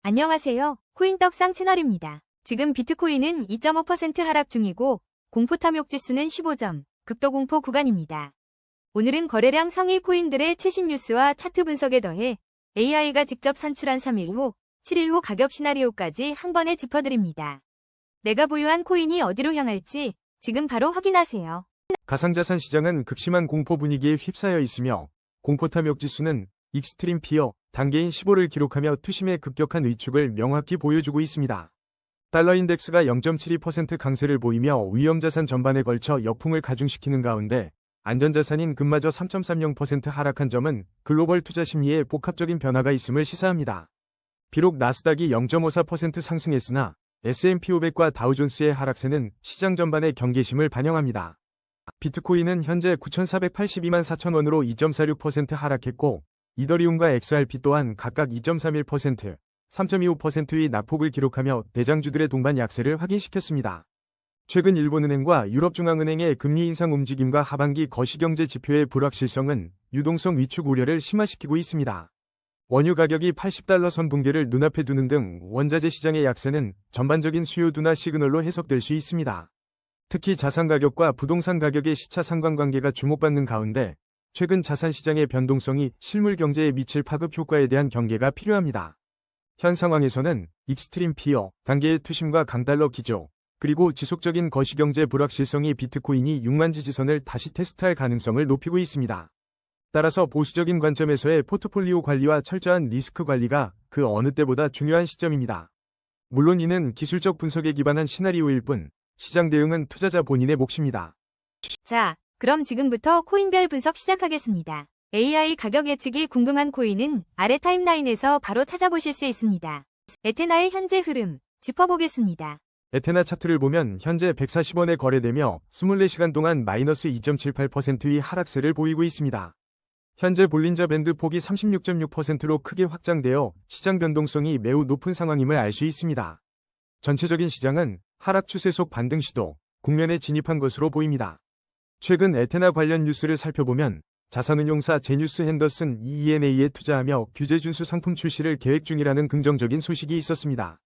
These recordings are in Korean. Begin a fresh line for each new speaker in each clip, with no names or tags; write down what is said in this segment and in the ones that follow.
안녕하세요. 코인떡상 채널입니다. 지금 비트코인은 2.5% 하락 중이고 공포 탐욕 지수는 15점, 극도 공포 구간입니다. 오늘은 거래량 상위 코인들의 최신 뉴스와 차트 분석에 더해 AI가 직접 산출한 3일 후, 7일 후 가격 시나리오까지 한 번에 짚어드립니다. 내가 보유한 코인이 어디로 향할지 지금 바로 확인하세요.
가상자산 시장은 극심한 공포 분위기에 휩싸여 있으며 공포 탐욕 지수는 익스트림 피어 단계인 15를 기록하며 투심의 급격한 위축을 명확히 보여주고 있습니다. 달러 인덱스가 0.72% 강세를 보이며 위험자산 전반에 걸쳐 역풍을 가중시키는 가운데 안전자산인 금마저 3.30% 하락한 점은 글로벌 투자 심리에 복합적인 변화가 있음을 시사합니다. 비록 나스닥이 0.54% 상승했으나 S&P 500과 다우존스의 하락세는 시장 전반의 경계심을 반영합니다. 비트코인은 현재 9,482만 4천원으로 2.46% 하락했고 이더리움과 XRP 또한 각각 2.31%, 3.25%의 낙폭을 기록하며 대장주들의 동반 약세를 확인시켰습니다. 최근 일본은행과 유럽중앙은행의 금리 인상 움직임과 하반기 거시경제 지표의 불확실성은 유동성 위축 우려를 심화시키고 있습니다. 원유 가격이 80달러 선 붕괴를 눈앞에 두는 등 원자재 시장의 약세는 전반적인 수요 둔화 시그널로 해석될 수 있습니다. 특히 자산 가격과 부동산 가격의 시차 상관관계가 주목받는 가운데 최근 자산 시장의 변동성이 실물 경제에 미칠 파급 효과에 대한 경계가 필요합니다. 현 상황에서는 익스트림 피어 단계의 투심과 강달러 기조, 그리고 지속적인 거시경제 불확실성이 비트코인이 6만 지지선을 다시 테스트할 가능성을 높이고 있습니다. 따라서 보수적인 관점에서의 포트폴리오 관리와 철저한 리스크 관리가 그 어느 때보다 중요한 시점입니다. 물론 이는 기술적 분석에 기반한 시나리오일 뿐, 시장 대응은 투자자 본인의 몫입니다.
자, 그럼 지금부터 코인별 분석 시작하겠습니다. AI 가격 예측이 궁금한 코인은 아래 타임라인에서 바로 찾아보실 수 있습니다. 에테나의 현재 흐름 짚어보겠습니다.
에테나 차트를 보면 현재 140원에 거래되며 24시간 동안 마이너스 2.78%의 하락세를 보이고 있습니다. 현재 볼린저 밴드 폭이 36.6%로 크게 확장되어 시장 변동성이 매우 높은 상황임을 알 수 있습니다. 전체적인 시장은 하락 추세 속 반등 시도, 국면에 진입한 것으로 보입니다. 최근 에테나 관련 뉴스를 살펴보면 자산운용사 제뉴스 핸더슨 ENA에 투자하며 규제 준수 상품 출시를 계획 중이라는 긍정적인 소식이 있었습니다.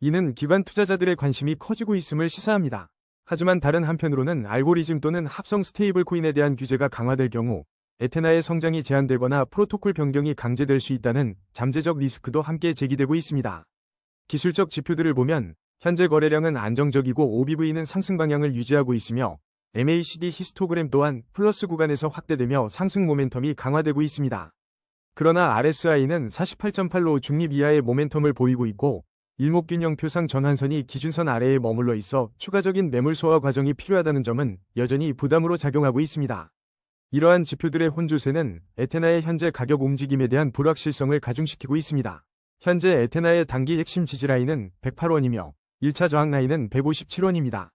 이는 기관 투자자들의 관심이 커지고 있음을 시사합니다. 하지만 다른 한편으로는 알고리즘 또는 합성 스테이블 코인에 대한 규제가 강화될 경우 에테나의 성장이 제한되거나 프로토콜 변경이 강제될 수 있다는 잠재적 리스크도 함께 제기되고 있습니다. 기술적 지표들을 보면 현재 거래량은 안정적이고 OBV는 상승 방향을 유지하고 있으며 MACD 히스토그램 또한 플러스 구간에서 확대되며 상승 모멘텀이 강화되고 있습니다. 그러나 RSI는 48.8로 중립 이하의 모멘텀을 보이고 있고 일목균형표상 전환선이 기준선 아래에 머물러 있어 추가적인 매물 소화 과정이 필요하다는 점은 여전히 부담으로 작용하고 있습니다. 이러한 지표들의 혼조세는 에테나의 현재 가격 움직임에 대한 불확실성을 가중시키고 있습니다. 현재 에테나의 단기 핵심 지지라인은 108원이며 1차 저항 라인은 157원입니다.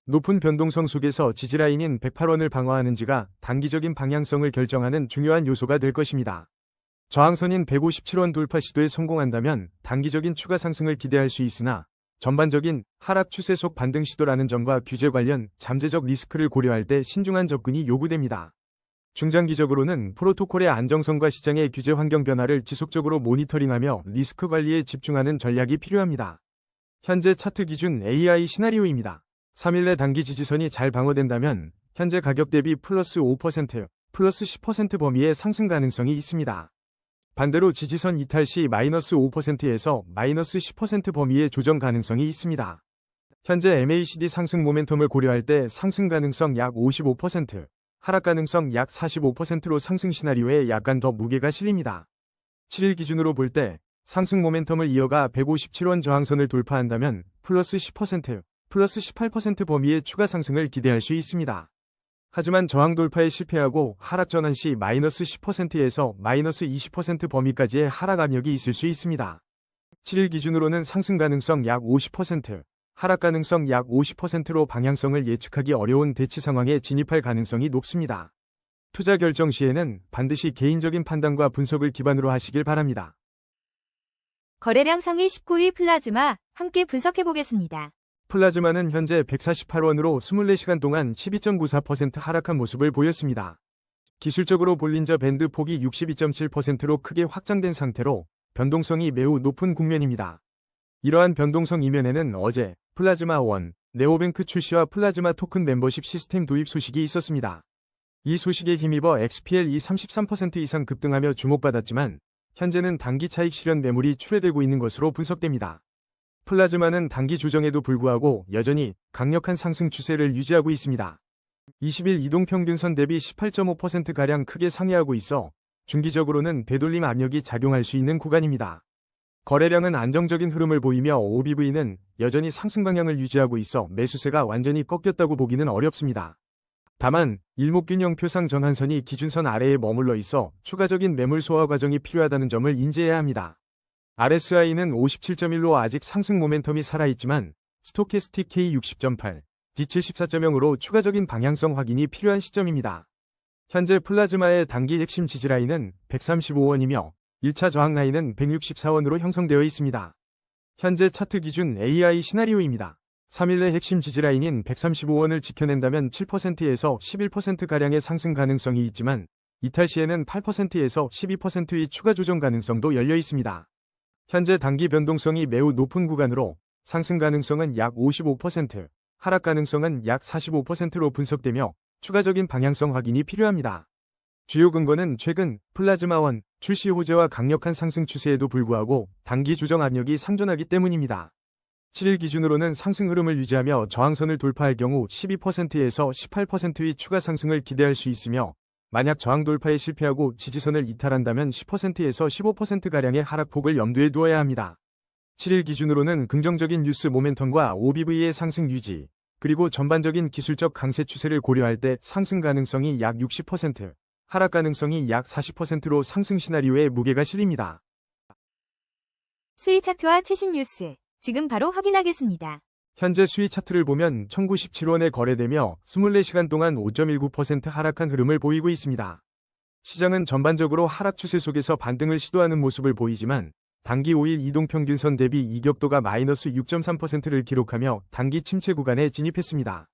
높은 변동성 속에서 지지라인인 108원을 방어하는지가 단기적인 방향성을 결정하는 중요한 요소가 될 것입니다. 저항선인 157원 돌파 시도에 성공한다면 단기적인 추가 상승을 기대할 수 있으나 전반적인 하락 추세 속 반등 시도라는 점과 규제 관련 잠재적 리스크를 고려할 때 신중한 접근이 요구됩니다. 중장기적으로는 프로토콜의 안정성과 시장의 규제 환경 변화를 지속적으로 모니터링하며 리스크 관리에 집중하는 전략이 필요합니다. 현재 차트 기준 AI 시나리오입니다. 3일 내 단기 지지선이 잘 방어된다면 현재 가격 대비 플러스 5%, 플러스 10% 범위의 상승 가능성이 있습니다. 반대로 지지선 이탈 시 마이너스 5%에서 마이너스 10% 범위의 조정 가능성이 있습니다. 현재 MACD 상승 모멘텀을 고려할 때 상승 가능성 약 55%, 하락 가능성 약 45%로 상승 시나리오에 약간 더 무게가 실립니다. 7일 기준으로 볼 때 상승 모멘텀을 이어가 157원 저항선을 돌파한다면 플러스 10%, 플러스 18% 범위의 추가 상승을 기대할 수 있습니다. 하지만 저항 돌파에 실패하고 하락 전환 시 마이너스 10%에서 마이너스 20% 범위까지의 하락 압력이 있을 수 있습니다. 7일 기준으로는 상승 가능성 약 50%, 하락 가능성 약 50%로 방향성을 예측하기 어려운 대치 상황에 진입할 가능성이 높습니다. 투자 결정 시에는 반드시 개인적인 판단과 분석을 기반으로 하시길 바랍니다.
거래량 상위 19위 플라즈마 함께 분석해보겠습니다.
플라즈마는 현재 148원으로 24시간 동안 12.94% 하락한 모습을 보였습니다. 기술적으로 볼린저 밴드 폭이 62.7%로 크게 확장된 상태로 변동성이 매우 높은 국면입니다. 이러한 변동성 이면에는 어제 플라즈마 원, 네오뱅크 출시와 플라즈마 토큰 멤버십 시스템 도입 소식이 있었습니다. 이 소식에 힘입어 XPL이 33% 이상 급등하며 주목받았지만 현재는 단기 차익 실현 매물이 출회되고 있는 것으로 분석됩니다. 플라즈마는 단기 조정에도 불구하고 여전히 강력한 상승 추세를 유지하고 있습니다. 20일 이동평균선 대비 18.5%가량 크게 상회하고 있어 중기적으로는 되돌림 압력이 작용할 수 있는 구간입니다. 거래량은 안정적인 흐름을 보이며 OBV는 여전히 상승 방향을 유지하고 있어 매수세가 완전히 꺾였다고 보기는 어렵습니다. 다만 일목균형 표상 전환선이 기준선 아래에 머물러 있어 추가적인 매물 소화 과정이 필요하다는 점을 인지해야 합니다. RSI는 57.1로 아직 상승 모멘텀이 살아있지만 스토캐스틱 K 60.8, D 74.0으로 추가적인 방향성 확인이 필요한 시점입니다. 현재 플라즈마의 단기 핵심 지지라인은 135원이며 1차 저항 라인은 164원으로 형성되어 있습니다. 현재 차트 기준 AI 시나리오입니다. 3일 내 핵심 지지라인인 135원을 지켜낸다면 7%에서 11%가량의 상승 가능성이 있지만 이탈 시에는 8%에서 12%의 추가 조정 가능성도 열려 있습니다. 현재 단기 변동성이 매우 높은 구간으로 상승 가능성은 약 55%, 하락 가능성은 약 45%로 분석되며 추가적인 방향성 확인이 필요합니다. 주요 근거는 최근 플라즈마원 출시 호재와 강력한 상승 추세에도 불구하고 단기 조정 압력이 상존하기 때문입니다. 7일 기준으로는 상승 흐름을 유지하며 저항선을 돌파할 경우 12%에서 18%의 추가 상승을 기대할 수 있으며 만약 저항 돌파에 실패하고 지지선을 이탈한다면 10%에서 15%가량의 하락폭을 염두에 두어야 합니다. 7일 기준으로는 긍정적인 뉴스 모멘텀과 OBV의 상승 유지, 그리고 전반적인 기술적 강세 추세를 고려할 때 상승 가능성이 약 60%, 하락 가능성이 약 40%로 상승 시나리오에 무게가 실립니다.
수익 차트와 최신 뉴스, 지금 바로 확인하겠습니다.
현재 수위 차트를 보면 1097원에 거래되며 24시간 동안 5.19% 하락한 흐름을 보이고 있습니다. 시장은 전반적으로 하락 추세 속에서 반등을 시도하는 모습을 보이지만 단기 5일 이동평균선 대비 이격도가 마이너스 6.3%를 기록하며 단기 침체 구간에 진입했습니다.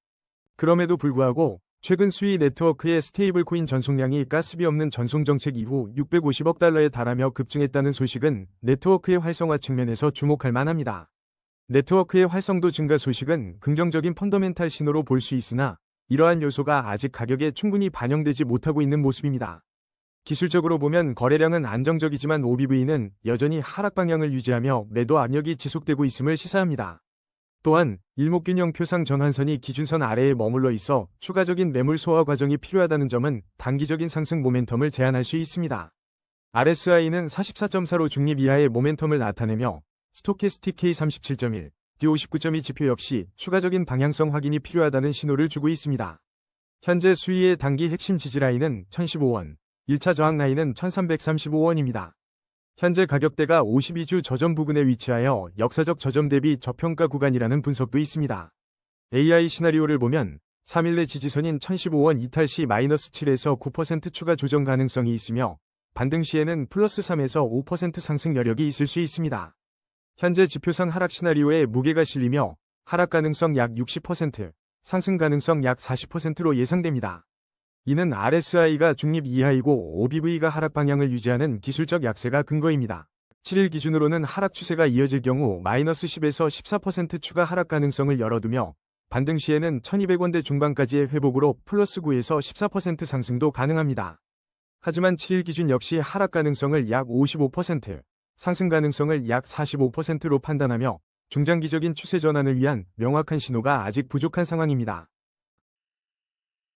그럼에도 불구하고 최근 수위 네트워크의 스테이블 코인 전송량이 가스비 없는 전송 정책 이후 650억 달러에 달하며 급증했다는 소식은 네트워크의 활성화 측면에서 주목할 만합니다. 네트워크의 활성도 증가 소식은 긍정적인 펀더멘탈 신호로 볼 수 있으나 이러한 요소가 아직 가격에 충분히 반영되지 못하고 있는 모습입니다. 기술적으로 보면 거래량은 안정적이지만 OBV는 여전히 하락 방향을 유지하며 매도 압력이 지속되고 있음을 시사합니다. 또한 일목균형 표상 전환선이 기준선 아래에 머물러 있어 추가적인 매물 소화 과정이 필요하다는 점은 단기적인 상승 모멘텀을 제한할 수 있습니다. RSI는 44.4로 중립 이하의 모멘텀을 나타내며 스토캐스틱 K 37.1, D 59.2 지표 역시 추가적인 방향성 확인이 필요하다는 신호를 주고 있습니다. 현재 수위의 단기 핵심 지지라인은 1015원, 1차 저항 라인은 1335원입니다. 현재 가격대가 52주 저점 부근에 위치하여 역사적 저점 대비 저평가 구간이라는 분석도 있습니다. AI 시나리오를 보면 3일 내 지지선인 1015원 이탈 시 마이너스 7에서 9% 추가 조정 가능성이 있으며 반등 시에는 플러스 3에서 5% 상승 여력이 있을 수 있습니다. 현재 지표상 하락 시나리오에 무게가 실리며 하락 가능성 약 60%, 상승 가능성 약 40%로 예상됩니다. 이는 RSI가 중립 이하이고 OBV가 하락 방향을 유지하는 기술적 약세가 근거입니다. 7일 기준으로는 하락 추세가 이어질 경우 마이너스 10에서 14% 추가 하락 가능성을 열어두며 반등 시에는 1200원대 중반까지의 회복으로 플러스 9에서 14% 상승도 가능합니다. 하지만 7일 기준 역시 하락 가능성을 약 55%, 상승 가능성을 약 45%로 판단하며 중장기적인 추세 전환을 위한 명확한 신호가 아직 부족한 상황입니다.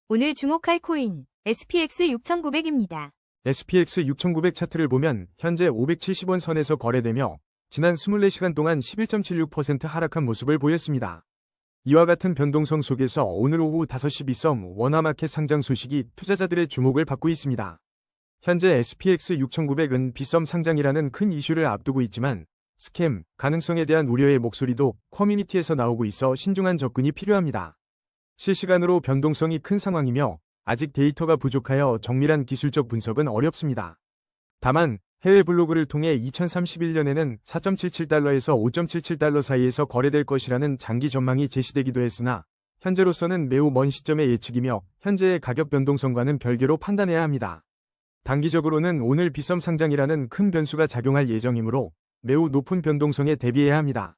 오늘 주목할 코인 SPX 6900입니다.
SPX 6900 차트를 보면 현재 570원 선에서 거래되며 지난 24시간 동안 11.76% 하락한 모습을 보였습니다. 이와 같은 변동성 속에서 오늘 오후 5시 비썸 원화마켓 상장 소식이 투자자들의 주목을 받고 있습니다. 현재 SPX 6900은 비썸 상장이라는 큰 이슈를 앞두고 있지만 스캠 가능성에 대한 우려의 목소리도 커뮤니티에서 나오고 있어 신중한 접근이 필요합니다. 실시간으로 변동성이 큰 상황이며 아직 데이터가 부족하여 정밀한 기술적 분석은 어렵습니다. 다만 해외 블로그를 통해 2031년에는 4.77달러에서 5.77달러 사이에서 거래될 것이라는 장기 전망이 제시되기도 했으나 현재로서는 매우 먼 시점의 예측이며 현재의 가격 변동성과는 별개로 판단해야 합니다. 단기적으로는 오늘 빗썸 상장이라는 큰 변수가 작용할 예정이므로 매우 높은 변동성에 대비해야 합니다.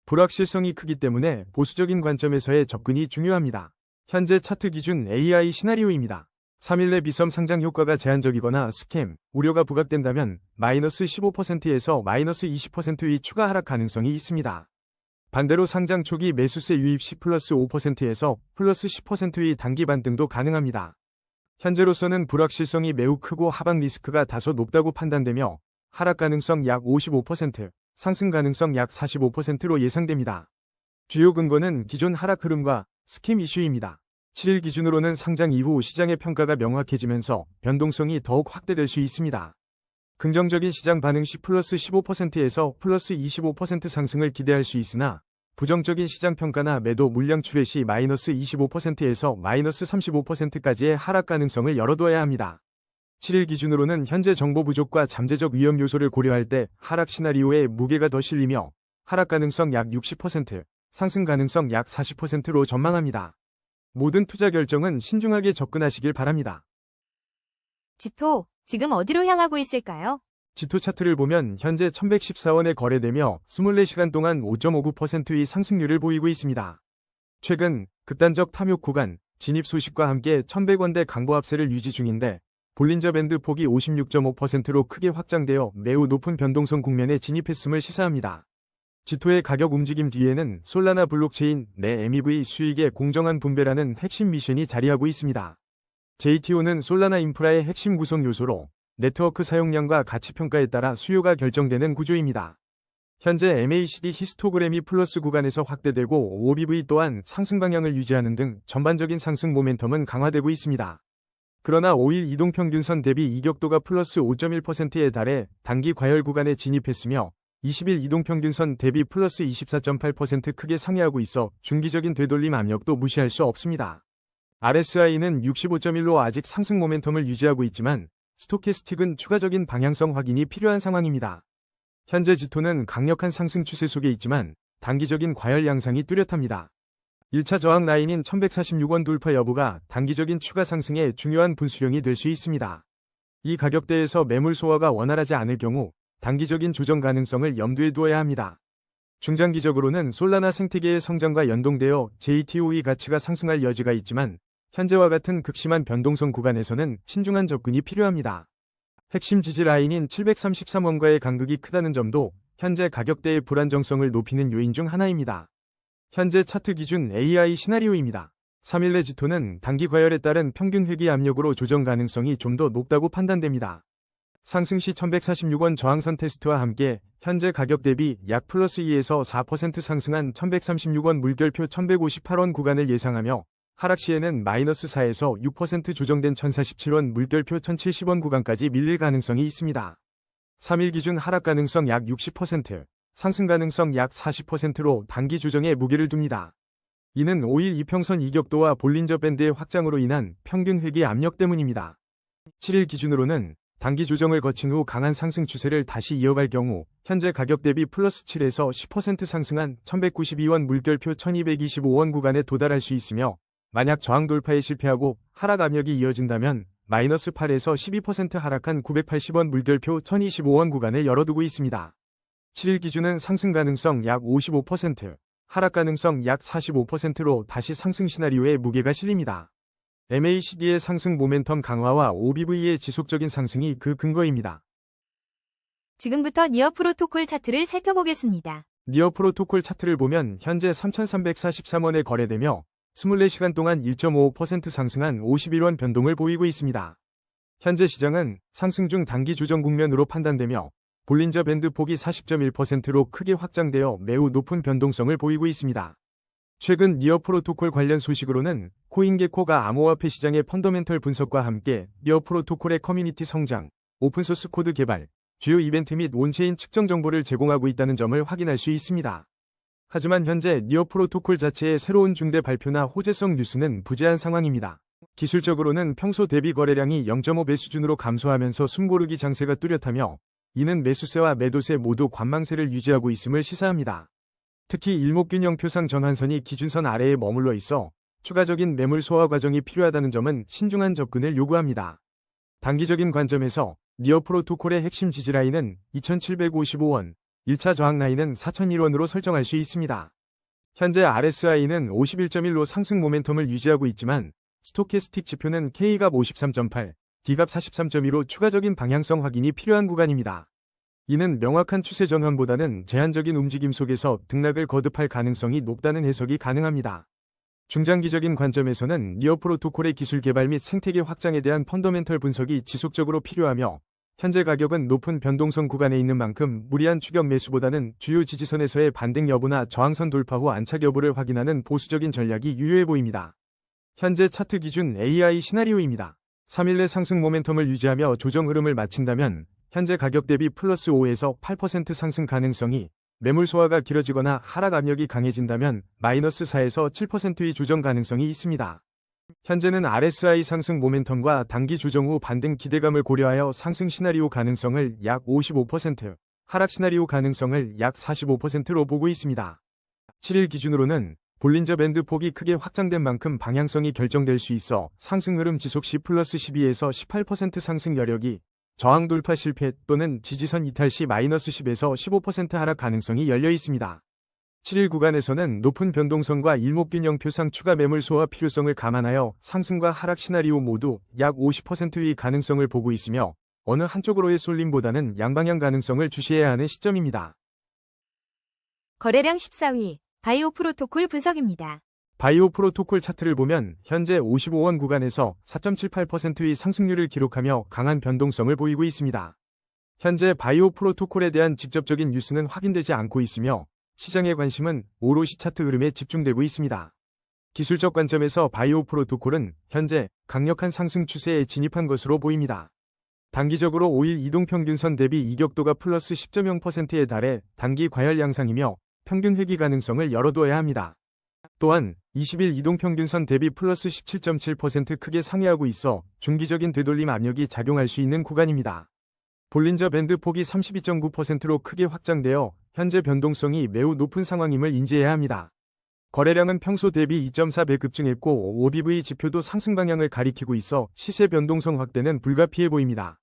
불확실성이 크기 때문에 보수적인 관점에서의 접근이 중요합니다. 현재 차트 기준 AI 시나리오입니다. 3일 내 빗썸 상장 효과가 제한적이거나 스캠, 우려가 부각된다면 마이너스 15%에서 마이너스 20%의 추가 하락 가능성이 있습니다. 반대로 상장 초기 매수세 유입 시 플러스 5%에서 플러스 10%의 단기 반등도 가능합니다. 현재로서는 불확실성이 매우 크고 하방 리스크가 다소 높다고 판단되며 하락 가능성 약 55%, 상승 가능성 약 45%로 예상됩니다. 주요 근거는 기존 하락 흐름과 스캠 이슈입니다. 7일 기준으로는 상장 이후 시장의 평가가 명확해지면서 변동성이 더욱 확대될 수 있습니다. 긍정적인 시장 반응 시 플러스 15%에서 플러스 25% 상승을 기대할 수 있으나 부정적인 시장 평가나 매도 물량 출회 시 마이너스 25%에서 마이너스 35%까지의 하락 가능성을 열어둬야 합니다. 7일 기준으로는 현재 정보 부족과 잠재적 위험 요소를 고려할 때 하락 시나리오에 무게가 더 실리며 하락 가능성 약 60%, 상승 가능성 약 40%로 전망합니다. 모든 투자 결정은 신중하게 접근하시길 바랍니다.
지토, 지금 어디로 향하고 있을까요?
지토 차트를 보면 현재 1114원에 거래되며 24시간 동안 5.59%의 상승률을 보이고 있습니다. 최근 극단적 탐욕 구간, 진입 소식과 함께 1100원대 강보 합세를 유지 중인데 볼린저 밴드 폭이 56.5%로 크게 확장되어 매우 높은 변동성 국면에 진입했음을 시사합니다. 지토의 가격 움직임 뒤에는 솔라나 블록체인 내 MEV 수익의 공정한 분배라는 핵심 미션이 자리하고 있습니다. JTO는 솔라나 인프라의 핵심 구성 요소로 네트워크 사용량과 가치 평가에 따라 수요가 결정되는 구조입니다. 현재 MACD 히스토그램이 플러스 구간에서 확대되고 OBV 또한 상승 방향을 유지하는 등 전반적인 상승 모멘텀은 강화되고 있습니다. 그러나 5일 이동평균선 대비 이격도가 플러스 5.1%에 달해 단기 과열 구간에 진입했으며 20일 이동평균선 대비 플러스 24.8% 크게 상회하고 있어 중기적인 되돌림 압력도 무시할 수 없습니다. RSI는 65.1로 아직 상승 모멘텀을 유지하고 있지만 스토캐스틱은 추가적인 방향성 확인이 필요한 상황입니다. 현재 지토는 강력한 상승 추세 속에 있지만 단기적인 과열 양상이 뚜렷합니다. 1차 저항 라인인 1146원 돌파 여부가 단기적인 추가 상승의 중요한 분수령이 될 수 있습니다. 이 가격대에서 매물 소화가 원활하지 않을 경우 단기적인 조정 가능성을 염두에 두어야 합니다. 중장기적으로는 솔라나 생태계의 성장과 연동되어 JTO의 가치가 상승할 여지가 있지만 현재와 같은 극심한 변동성 구간에서는 신중한 접근이 필요합니다. 핵심 지지 라인인 733원과의 간극이 크다는 점도 현재 가격대의 불안정성을 높이는 요인 중 하나입니다. 현재 차트 기준 AI 시나리오입니다. 3일 내 지토는 단기 과열에 따른 평균 회귀 압력으로 조정 가능성이 좀 더 높다고 판단됩니다. 상승 시 1146원 저항선 테스트와 함께 현재 가격 대비 약 플러스 2에서 4% 상승한 1136원 물결표 1158원 구간을 예상하며 하락 시에는 마이너스 4에서 6% 조정된 1047원 물결표 1070원 구간까지 밀릴 가능성이 있습니다. 3일 기준 하락 가능성 약 60%, 상승 가능성 약 40%로 단기 조정에 무게를 둡니다. 이는 5일 이평선 이격도와 볼린저 밴드의 확장으로 인한 평균 회귀 압력 때문입니다. 7일 기준으로는 단기 조정을 거친 후 강한 상승 추세를 다시 이어갈 경우 현재 가격 대비 플러스 7에서 10% 상승한 1192원 물결표 1225원 구간에 도달할 수 있으며 만약 저항 돌파에 실패하고 하락 압력이 이어진다면 마이너스 8에서 12% 하락한 980원 물결표 1025원 구간을 열어두고 있습니다. 7일 기준은 상승 가능성 약 55%, 하락 가능성 약 45%로 다시 상승 시나리오에 무게가 실립니다. MACD의 상승 모멘텀 강화와 OBV의 지속적인 상승이 그 근거입니다.
지금부터 니어 프로토콜 차트를 살펴보겠습니다.
니어 프로토콜 차트를 보면 현재 3,343원에 거래되며 24시간 동안 1.55% 상승한 51원 변동을 보이고 있습니다. 현재 시장은 상승 중 단기 조정 국면으로 판단되며 볼린저 밴드 폭이 40.1%로 크게 확장되어 매우 높은 변동성을 보이고 있습니다. 최근 니어 프로토콜 관련 소식으로는 코인게코가 암호화폐 시장의 펀더멘털 분석과 함께 니어 프로토콜의 커뮤니티 성장, 오픈소스 코드 개발, 주요 이벤트 및 온체인 측정 정보를 제공하고 있다는 점을 확인할 수 있습니다. 하지만 현재 니어 프로토콜 자체의 새로운 중대 발표나 호재성 뉴스는 부재한 상황입니다. 기술적으로는 평소 대비 거래량이 0.5배 수준으로 감소하면서 숨고르기 장세가 뚜렷하며 이는 매수세와 매도세 모두 관망세를 유지하고 있음을 시사합니다. 특히 일목균형 표상 전환선이 기준선 아래에 머물러 있어 추가적인 매물 소화 과정이 필요하다는 점은 신중한 접근을 요구합니다. 단기적인 관점에서 니어 프로토콜의 핵심 지지라인은 2755원, 1차 저항 라인은 4001원으로 설정할 수 있습니다. 현재 RSI는 51.1로 상승 모멘텀을 유지하고 있지만 스토캐스틱 지표는 K값 53.8, D값 43.2로 추가적인 방향성 확인이 필요한 구간입니다. 이는 명확한 추세 전환보다는 제한적인 움직임 속에서 등락을 거듭할 가능성이 높다는 해석이 가능합니다. 중장기적인 관점에서는 니어 프로토콜의 기술 개발 및 생태계 확장에 대한 펀더멘털 분석이 지속적으로 필요하며 현재 가격은 높은 변동성 구간에 있는 만큼 무리한 추격 매수보다는 주요 지지선에서의 반등 여부나 저항선 돌파 후 안착 여부를 확인하는 보수적인 전략이 유효해 보입니다. 현재 차트 기준 AI 시나리오입니다. 3일 내 상승 모멘텀을 유지하며 조정 흐름을 마친다면 현재 가격 대비 플러스 5에서 8% 상승 가능성이, 매물 소화가 길어지거나 하락 압력이 강해진다면 마이너스 4에서 7%의 조정 가능성이 있습니다. 현재는 RSI 상승 모멘텀과 단기 조정 후 반등 기대감을 고려하여 상승 시나리오 가능성을 약 55%, 하락 시나리오 가능성을 약 45%로 보고 있습니다. 7일 기준으로는 볼린저 밴드 폭이 크게 확장된 만큼 방향성이 결정될 수 있어 상승 흐름 지속 시 플러스 12에서 18% 상승 여력이, 저항 돌파 실패 또는 지지선 이탈 시 마이너스 10에서 15% 하락 가능성이 열려 있습니다. 7일 구간에서는 높은 변동성과 일목균형표상 추가 매물 소화 필요성을 감안하여 상승과 하락 시나리오 모두 약 50%의 가능성을 보고 있으며 어느 한쪽으로의 쏠림보다는 양방향 가능성을 주시해야 하는 시점입니다.
거래량 14위, 바이오 프로토콜 분석입니다.
바이오 프로토콜 차트를 보면 현재 55원 구간에서 4.78%의 상승률을 기록하며 강한 변동성을 보이고 있습니다. 현재 바이오 프로토콜에 대한 직접적인 뉴스는 확인되지 않고 있으며 시장의 관심은 오롯이 차트 흐름에 집중되고 있습니다. 기술적 관점에서 바이오 프로토콜은 현재 강력한 상승 추세에 진입한 것으로 보입니다. 단기적으로 5일 이동평균선 대비 이격도가 플러스 10.0%에 달해 단기 과열 양상이며 평균 회귀 가능성을 열어두어야 합니다. 또한 20일 이동평균선 대비 플러스 17.7% 크게 상회하고 있어 중기적인 되돌림 압력이 작용할 수 있는 구간입니다. 볼린저 밴드 폭이 32.9%로 크게 확장되어 현재 변동성이 매우 높은 상황임을 인지해야 합니다. 거래량은 평소 대비 2.4배 급증했고 OBV 지표도 상승 방향을 가리키고 있어 시세 변동성 확대는 불가피해 보입니다.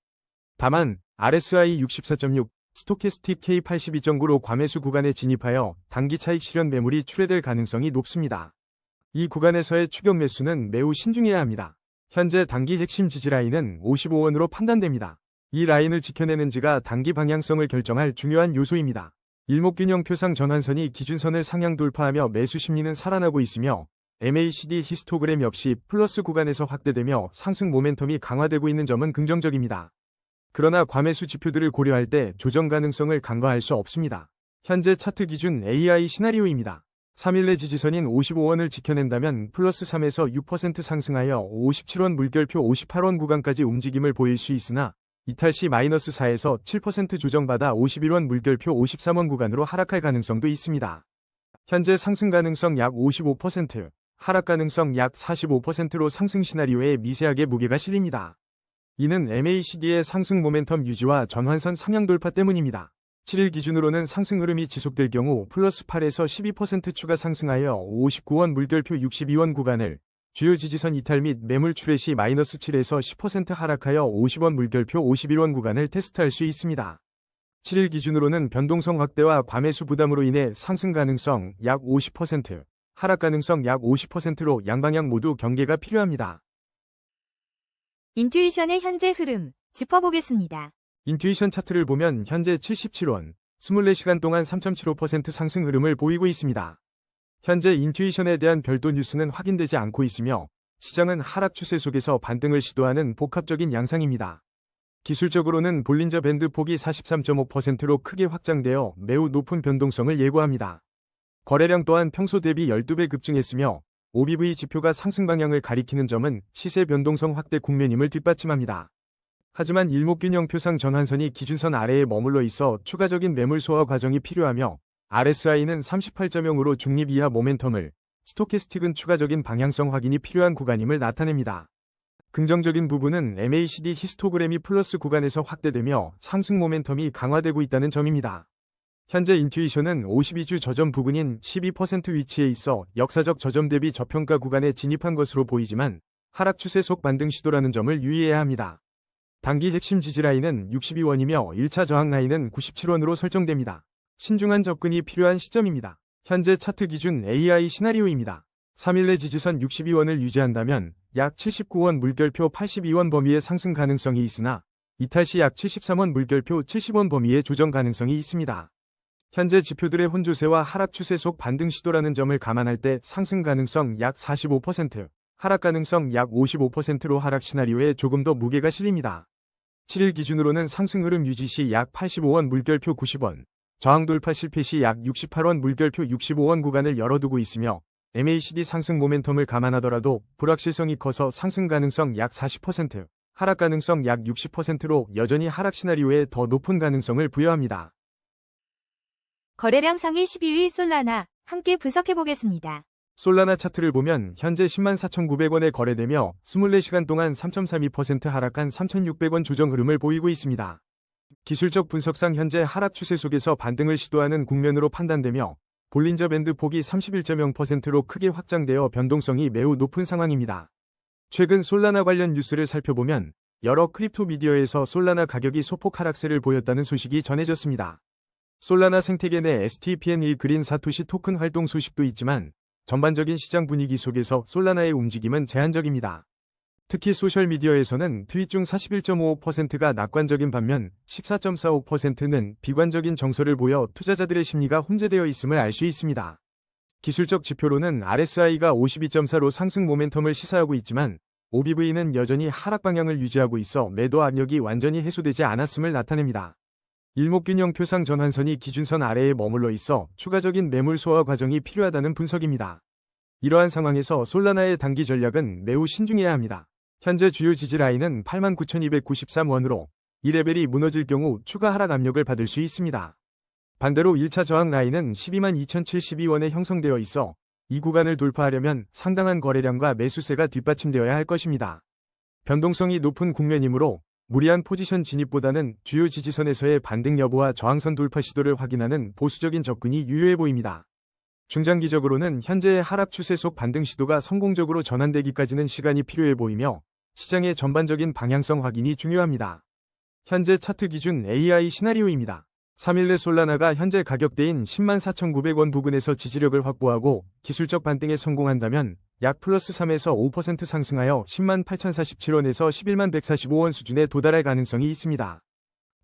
다만 RSI 64.6, 스토캐스틱 K 82.9로 과매수 구간에 진입하여 단기 차익 실현 매물이 출회될 가능성이 높습니다. 이 구간에서의 추격 매수는 매우 신중해야 합니다. 현재 단기 핵심 지지라인은 55원으로 판단됩니다. 이 라인을 지켜내는지가 단기 방향성을 결정할 중요한 요소입니다. 일목균형표상 전환선이 기준선을 상향 돌파하며 매수 심리는 살아나고 있으며 MACD 히스토그램 역시 플러스 구간에서 확대되며 상승 모멘텀이 강화되고 있는 점은 긍정적입니다. 그러나 과매수 지표들을 고려할 때 조정 가능성을 간과할 수 없습니다. 현재 차트 기준 AI 시나리오입니다. 3일 내 지지선인 55원을 지켜낸다면 플러스 3에서 6% 상승하여 57원 물결표 58원 구간까지 움직임을 보일 수 있으나 이탈 시 마이너스 4에서 7% 조정받아 51원 물결표 53원 구간으로 하락할 가능성도 있습니다. 현재 상승 가능성 약 55%, 하락 가능성 약 45%로 상승 시나리오에 미세하게 무게가 실립니다. 이는 MACD의 상승 모멘텀 유지와 전환선 상향 돌파 때문입니다. 7일 기준으로는 상승 흐름이 지속될 경우 플러스 8에서 12% 추가 상승하여 59원 물결표 62원 구간을, 주요 지지선 이탈 및 매물 출회 시 마이너스 7에서 10% 하락하여 50원 물결표 51원 구간을 테스트할 수 있습니다. 7일 기준으로는 변동성 확대와 과매수 부담으로 인해 상승 가능성 약 50%, 하락 가능성 약 50%로 양방향 모두 경계가 필요합니다.
인투이션의 현재 흐름 짚어보겠습니다.
인투이션 차트를 보면 현재 77원, 24시간 동안 3.75% 상승 흐름을 보이고 있습니다. 현재 인투이션에 대한 별도 뉴스는 확인되지 않고 있으며 시장은 하락 추세 속에서 반등을 시도하는 복합적인 양상입니다. 기술적으로는 볼린저 밴드 폭이 43.5%로 크게 확장되어 매우 높은 변동성을 예고합니다. 거래량 또한 평소 대비 12배 급증했으며 OBV 지표가 상승 방향을 가리키는 점은 시세 변동성 확대 국면임을 뒷받침합니다. 하지만 일목균형표상 전환선이 기준선 아래에 머물러 있어 추가적인 매물 소화 과정이 필요하며 RSI는 38.0으로 중립 이하 모멘텀을, 스토캐스틱은 추가적인 방향성 확인이 필요한 구간임을 나타냅니다. 긍정적인 부분은 MACD 히스토그램이 플러스 구간에서 확대되며 상승 모멘텀이 강화되고 있다는 점입니다. 현재 인투이션은 52주 저점 부근인 12% 위치에 있어 역사적 저점 대비 저평가 구간에 진입한 것으로 보이지만 하락 추세 속 반등 시도라는 점을 유의해야 합니다. 단기 핵심 지지 라인은 62원이며 1차 저항 라인은 97원으로 설정됩니다. 신중한 접근이 필요한 시점입니다. 현재 차트 기준 AI 시나리오입니다. 3일 내 지지선 62원을 유지한다면 약 79원 물결표 82원 범위의 상승 가능성이 있으나 이탈 시 약 73원 물결표 70원 범위의 조정 가능성이 있습니다. 현재 지표들의 혼조세와 하락 추세 속 반등 시도라는 점을 감안할 때 상승 가능성 약 45%, 하락 가능성 약 55%로 하락 시나리오에 조금 더 무게가 실립니다. 7일 기준으로는 상승 흐름 유지 시 약 85원 물결표 90원, 저항 돌파 실패 시 약 68원 물결표 65원 구간을 열어두고 있으며 MACD 상승 모멘텀을 감안하더라도 불확실성이 커서 상승 가능성 약 40%, 하락 가능성 약 60%로 여전히 하락 시나리오에 더 높은 가능성을 부여합니다.
거래량 상위 12위 솔라나 함께 분석해보겠습니다.
솔라나 차트를 보면 현재 104,900원에 거래되며 24시간 동안 3.32% 하락한 3,600원 조정 흐름을 보이고 있습니다. 기술적 분석상 현재 하락 추세 속에서 반등을 시도하는 국면으로 판단되며 볼린저 밴드 폭이 31.0%로 크게 확장되어 변동성이 매우 높은 상황입니다. 최근 솔라나 관련 뉴스를 살펴보면 여러 크립토 미디어에서 솔라나 가격이 소폭 하락세를 보였다는 소식이 전해졌습니다. 솔라나 생태계 내 STPN1 그린 사토시 토큰 활동 소식도 있지만 전반적인 시장 분위기 속에서 솔라나의 움직임은 제한적입니다. 특히 소셜미디어에서는 트윗 중 41.55%가 낙관적인 반면 14.45%는 비관적인 정서를 보여 투자자들의 심리가 혼재되어 있음을 알 수 있습니다. 기술적 지표로는 RSI가 52.4로 상승 모멘텀을 시사하고 있지만 OBV는 여전히 하락 방향을 유지하고 있어 매도 압력이 완전히 해소되지 않았음을 나타냅니다. 일목균형 표상 전환선이 기준선 아래에 머물러 있어 추가적인 매물 소화 과정이 필요하다는 분석입니다. 이러한 상황에서 솔라나의 단기 전략은 매우 신중해야 합니다. 현재 주요 지지 라인은 89,293원으로 이 레벨이 무너질 경우 추가 하락 압력을 받을 수 있습니다. 반대로 1차 저항 라인은 122,072원에 형성되어 있어 이 구간을 돌파하려면 상당한 거래량과 매수세가 뒷받침되어야 할 것입니다. 변동성이 높은 국면이므로 무리한 포지션 진입보다는 주요 지지선에서의 반등 여부와 저항선 돌파 시도를 확인하는 보수적인 접근이 유효해 보입니다. 중장기적으로는 현재의 하락 추세 속 반등 시도가 성공적으로 전환되기까지는 시간이 필요해 보이며 시장의 전반적인 방향성 확인이 중요합니다. 현재 차트 기준 AI 시나리오입니다. 3일 내 솔라나가 현재 가격대인 104,900원 부근에서 지지력을 확보하고 기술적 반등에 성공한다면 약 플러스 3에서 5% 상승하여 108,047원에서 111,145원 수준에 도달할 가능성이 있습니다.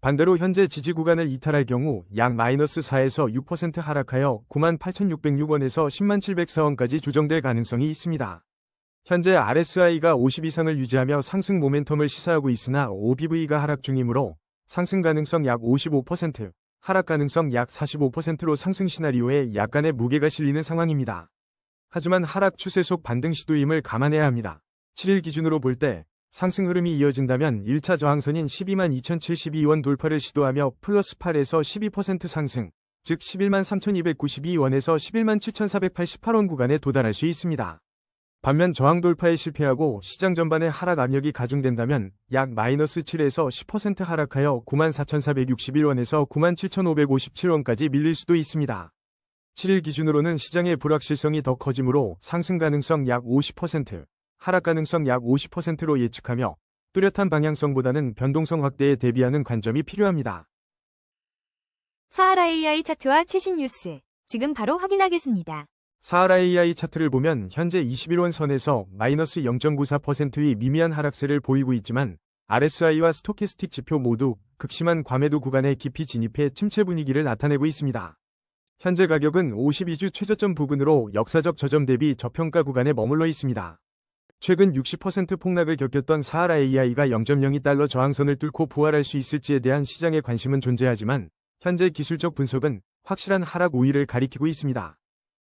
반대로 현재 지지 구간을 이탈할 경우 약 마이너스 4에서 6% 하락하여 98,606원에서 107,704원까지 조정될 가능성이 있습니다. 현재 RSI가 50 이상을 유지하며 상승 모멘텀을 시사하고 있으나 OBV가 하락 중이므로 상승 가능성 약 55%, 하락 가능성 약 45%로 상승 시나리오에 약간의 무게가 실리는 상황입니다. 하지만 하락 추세 속 반등 시도임을 감안해야 합니다. 7일 기준으로 볼 때 상승 흐름이 이어진다면 1차 저항선인 122,072원 돌파를 시도하며 플러스 8에서 12% 상승, 즉 113,292원에서 117,488원 구간에 도달할 수 있습니다. 반면 저항 돌파에 실패하고 시장 전반의 하락 압력이 가중된다면 약 마이너스 7에서 10% 하락하여 94,461원에서 97,557원까지 밀릴 수도 있습니다. 7일 기준으로는 시장의 불확실성이 더 커지므로 상승 가능성 약 50%, 하락 가능성 약 50%로 예측하며 뚜렷한 방향성보다는 변동성 확대에 대비하는 관점이 필요합니다.
사하라 AI 차트와 최신 뉴스, 지금 바로 확인하겠습니다.
사하라 AI 차트를 보면 현재 21원 선에서 마이너스 0.94%의 미미한 하락세를 보이고 있지만 RSI와 스토캐스틱 지표 모두 극심한 과매도 구간에 깊이 진입해 침체 분위기를 나타내고 있습니다. 현재 가격은 52주 최저점 부근으로 역사적 저점 대비 저평가 구간에 머물러 있습니다. 최근 60% 폭락을 겪었던 사하라 AI가 0.02달러 저항선을 뚫고 부활할 수 있을지에 대한 시장의 관심은 존재하지만 현재 기술적 분석은 확실한 하락 우위를 가리키고 있습니다.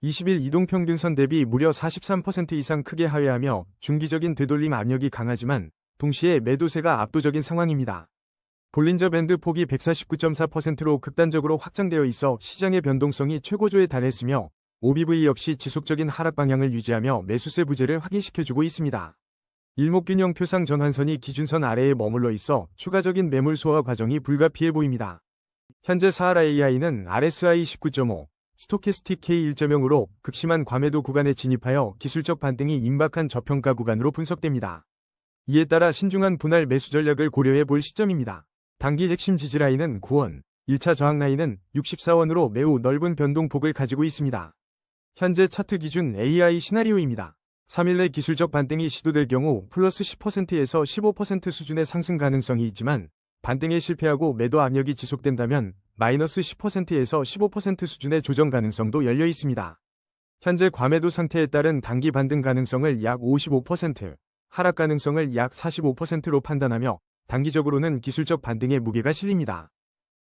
20일 이동평균선 대비 무려 43% 이상 크게 하회하며 중기적인 되돌림 압력이 강하지만 동시에 매도세가 압도적인 상황입니다. 볼린저 밴드 폭이 149.4%로 극단적으로 확장되어 있어 시장의 변동성이 최고조에 달했으며 OBV 역시 지속적인 하락 방향을 유지하며 매수세 부재를 확인시켜주고 있습니다. 일목균형 표상 전환선이 기준선 아래에 머물러 있어 추가적인 매물 소화 과정이 불가피해 보입니다. 현재 사하라 AI는 RSI 19.5, 스토캐스틱 K 1.0으로 극심한 과매도 구간에 진입하여 기술적 반등이 임박한 저평가 구간으로 분석됩니다. 이에 따라 신중한 분할 매수 전략을 고려해 볼 시점입니다. 단기 핵심 지지 라인은 9원, 1차 저항 라인은 64원으로 매우 넓은 변동폭을 가지고 있습니다. 현재 차트 기준 AI 시나리오입니다. 3일 내 기술적 반등이 시도될 경우 플러스 10%에서 15% 수준의 상승 가능성이 있지만 반등에 실패하고 매도 압력이 지속된다면 마이너스 10%에서 15% 수준의 조정 가능성도 열려 있습니다. 현재 과매도 상태에 따른 단기 반등 가능성을 약 55%, 하락 가능성을 약 45%로 판단하며 단기적으로는 기술적 반등에 무게가 실립니다.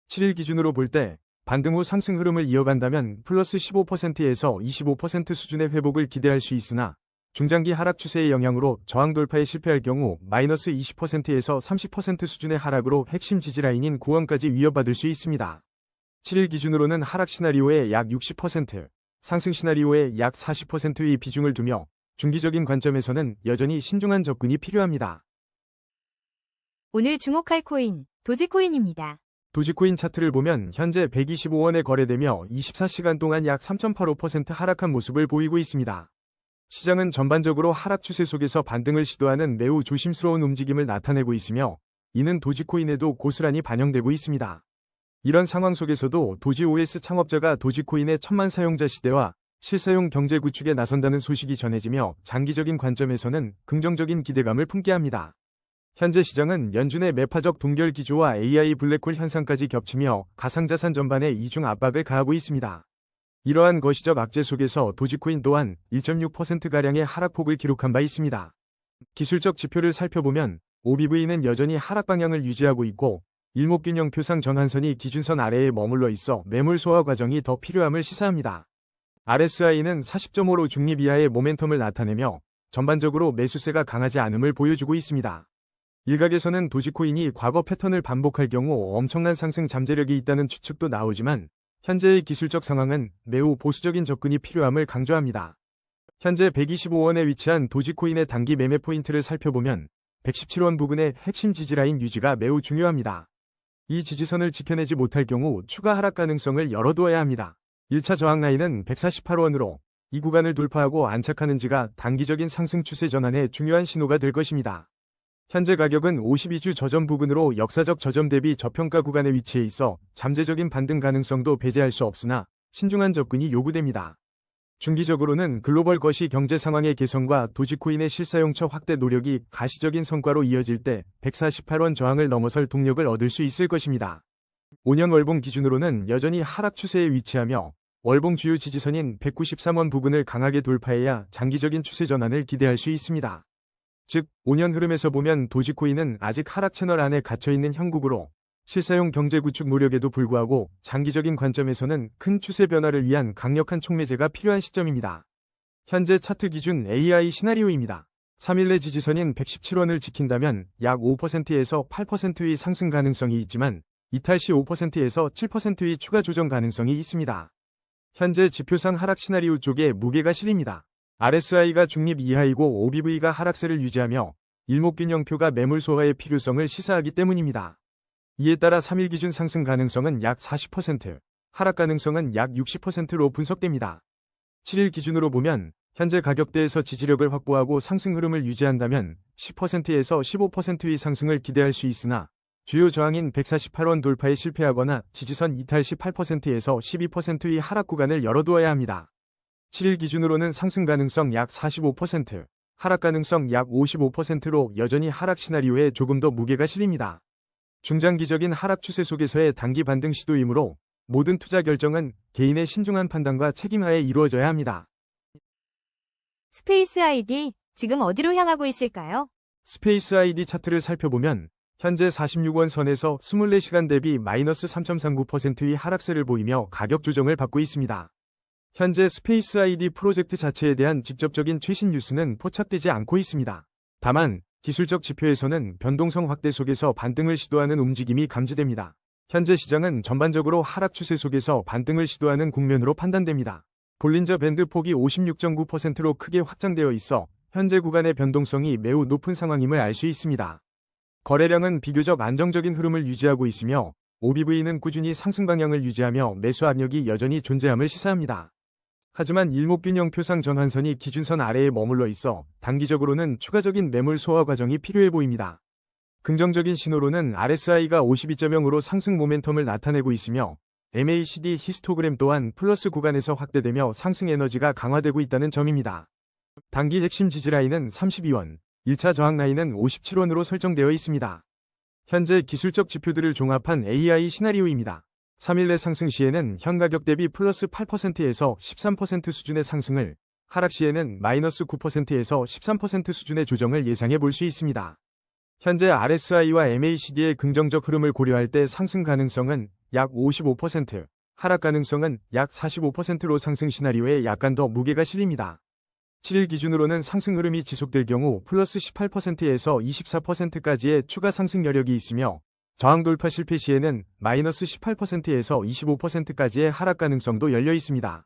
7일 기준으로 볼 때 반등 후 상승 흐름을 이어간다면 플러스 15%에서 25% 수준의 회복을 기대할 수 있으나 중장기 하락 추세의 영향으로 저항 돌파에 실패할 경우 마이너스 20%에서 30% 수준의 하락으로 핵심 지지라인인 9원까지 위협받을 수 있습니다. 7일 기준으로는 하락 시나리오의 약 60%, 상승 시나리오의 약 40%의 비중을 두며 중기적인 관점에서는 여전히 신중한 접근이 필요합니다.
오늘 주목할 코인, 도지코인입니다.
도지코인 차트를 보면 현재 125원에 거래되며 24시간 동안 약 3.85% 하락한 모습을 보이고 있습니다. 시장은 전반적으로 하락 추세 속에서 반등을 시도하는 매우 조심스러운 움직임을 나타내고 있으며 이는 도지코인에도 고스란히 반영되고 있습니다. 이런 상황 속에서도 도지OS 창업자가 도지코인의 1000만 사용자 시대와 실사용 경제 구축에 나선다는 소식이 전해지며 장기적인 관점에서는 긍정적인 기대감을 품게 합니다. 현재 시장은 연준의 매파적 동결 기조와 AI 블랙홀 현상까지 겹치며 가상자산 전반에 이중 압박을 가하고 있습니다. 이러한 거시적 악재 속에서 도지코인 또한 1.6%가량의 하락폭을 기록한 바 있습니다. 기술적 지표를 살펴보면 OBV는 여전히 하락 방향을 유지하고 있고 일목균형 표상 전환선이 기준선 아래에 머물러 있어 매물 소화 과정이 더 필요함을 시사합니다. RSI는 40.5로 중립 이하의 모멘텀을 나타내며 전반적으로 매수세가 강하지 않음을 보여주고 있습니다. 일각에서는 도지코인이 과거 패턴을 반복할 경우 엄청난 상승 잠재력이 있다는 추측도 나오지만 현재의 기술적 상황은 매우 보수적인 접근이 필요함을 강조합니다. 현재 125원에 위치한 도지코인의 단기 매매 포인트를 살펴보면 117원 부근의 핵심 지지라인 유지가 매우 중요합니다. 이 지지선을 지켜내지 못할 경우 추가 하락 가능성을 열어두어야 합니다. 1차 저항 라인은 148원으로 이 구간을 돌파하고 안착하는지가 단기적인 상승 추세 전환의 중요한 신호가 될 것입니다. 현재 가격은 52주 저점 부근으로 역사적 저점 대비 저평가 구간에 위치해 있어 잠재적인 반등 가능성도 배제할 수 없으나 신중한 접근이 요구됩니다. 중기적으로는 글로벌 거시 경제 상황의 개선과 도지코인의 실사용처 확대 노력이 가시적인 성과로 이어질 때 148원 저항을 넘어설 동력을 얻을 수 있을 것입니다. 5년 월봉 기준으로는 여전히 하락 추세에 위치하며 월봉 주요 지지선인 193원 부근을 강하게 돌파해야 장기적인 추세 전환을 기대할 수 있습니다. 즉, 5년 흐름에서 보면 도지코인은 아직 하락 채널 안에 갇혀있는 형국으로 실사용 경제 구축 노력에도 불구하고 장기적인 관점에서는 큰 추세 변화를 위한 강력한 촉매제가 필요한 시점입니다. 현재 차트 기준 AI 시나리오입니다. 3일 내 지지선인 117원을 지킨다면 약 5%에서 8%의 상승 가능성이 있지만 이탈 시 5%에서 7%의 추가 조정 가능성이 있습니다. 현재 지표상 하락 시나리오 쪽에 무게가 실립니다. RSI가 중립 이하이고 OBV가 하락세를 유지하며 일목균형표가 매물 소화의 필요성을 시사하기 때문입니다. 이에 따라 3일 기준 상승 가능성은 약 40%, 하락 가능성은 약 60%로 분석됩니다. 7일 기준으로 보면 현재 가격대에서 지지력을 확보하고 상승 흐름을 유지한다면 10%에서 15%의 상승을 기대할 수 있으나 주요 저항인 148원 돌파에 실패하거나 지지선 이탈 시 8%에서 12%의 하락 구간을 열어두어야 합니다. 7일 기준으로는 상승 가능성 약 45%, 하락 가능성 약 55%로 여전히 하락 시나리오에 조금 더 무게가 실립니다. 중장기적인 하락 추세 속에서의 단기 반등 시도이므로 모든 투자 결정은 개인의 신중한 판단과 책임하에 이루어져야 합니다.
스페이스 아이디, 지금 어디로 향하고 있을까요?
스페이스 아이디 차트를 살펴보면 현재 46원 선에서 24시간 대비 마이너스 3.39%의 하락세를 보이며 가격 조정을 받고 있습니다. 현재 스페이스 아이디 프로젝트 자체에 대한 직접적인 최신 뉴스는 포착되지 않고 있습니다. 다만 기술적 지표에서는 변동성 확대 속에서 반등을 시도하는 움직임이 감지됩니다. 현재 시장은 전반적으로 하락 추세 속에서 반등을 시도하는 국면으로 판단됩니다. 볼린저 밴드 폭이 56.9%로 크게 확장되어 있어 현재 구간의 변동성이 매우 높은 상황임을 알 수 있습니다. 거래량은 비교적 안정적인 흐름을 유지하고 있으며 OBV는 꾸준히 상승 방향을 유지하며 매수 압력이 여전히 존재함을 시사합니다. 하지만 일목균형 표상 전환선이 기준선 아래에 머물러 있어 단기적으로는 추가적인 매물 소화 과정이 필요해 보입니다. 긍정적인 신호로는 RSI가 52.0으로 상승 모멘텀을 나타내고 있으며 MACD 히스토그램 또한 플러스 구간에서 확대되며 상승 에너지가 강화되고 있다는 점입니다. 단기 핵심 지지라인은 32원, 1차 저항 라인은 57원으로 설정되어 있습니다. 현재 기술적 지표들을 종합한 AI 시나리오입니다. 3일 내 상승 시에는 현 가격 대비 플러스 8%에서 13% 수준의 상승을, 하락 시에는 마이너스 9%에서 13% 수준의 조정을 예상해 볼 수 있습니다. 현재 RSI와 MACD의 긍정적 흐름을 고려할 때 상승 가능성은 약 55%, 하락 가능성은 약 45%로 상승 시나리오에 약간 더 무게가 실립니다. 7일 기준으로는 상승 흐름이 지속될 경우 플러스 18%에서 24%까지의 추가 상승 여력이 있으며 저항 돌파 실패 시에는 마이너스 18%에서 25%까지의 하락 가능성도 열려 있습니다.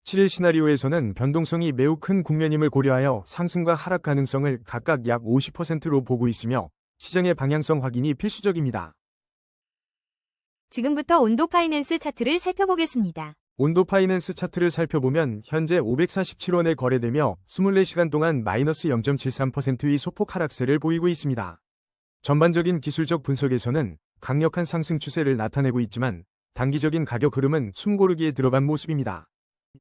7일 시나리오에서는 변동성이 매우 큰 국면임을 고려하여 상승과 하락 가능성을 각각 약 50%로 보고 있으며 시장의 방향성 확인이 필수적입니다.
지금부터 온도 파이낸스 차트를 살펴보겠습니다.
온도 파이낸스 차트를 살펴보면 현재 547원에 거래되며 24시간 동안 마이너스 0.73%의 소폭 하락세를 보이고 있습니다. 전반적인 기술적 분석에서는 강력한 상승 추세를 나타내고 있지만 단기적인 가격 흐름은 숨고르기에 들어간 모습입니다.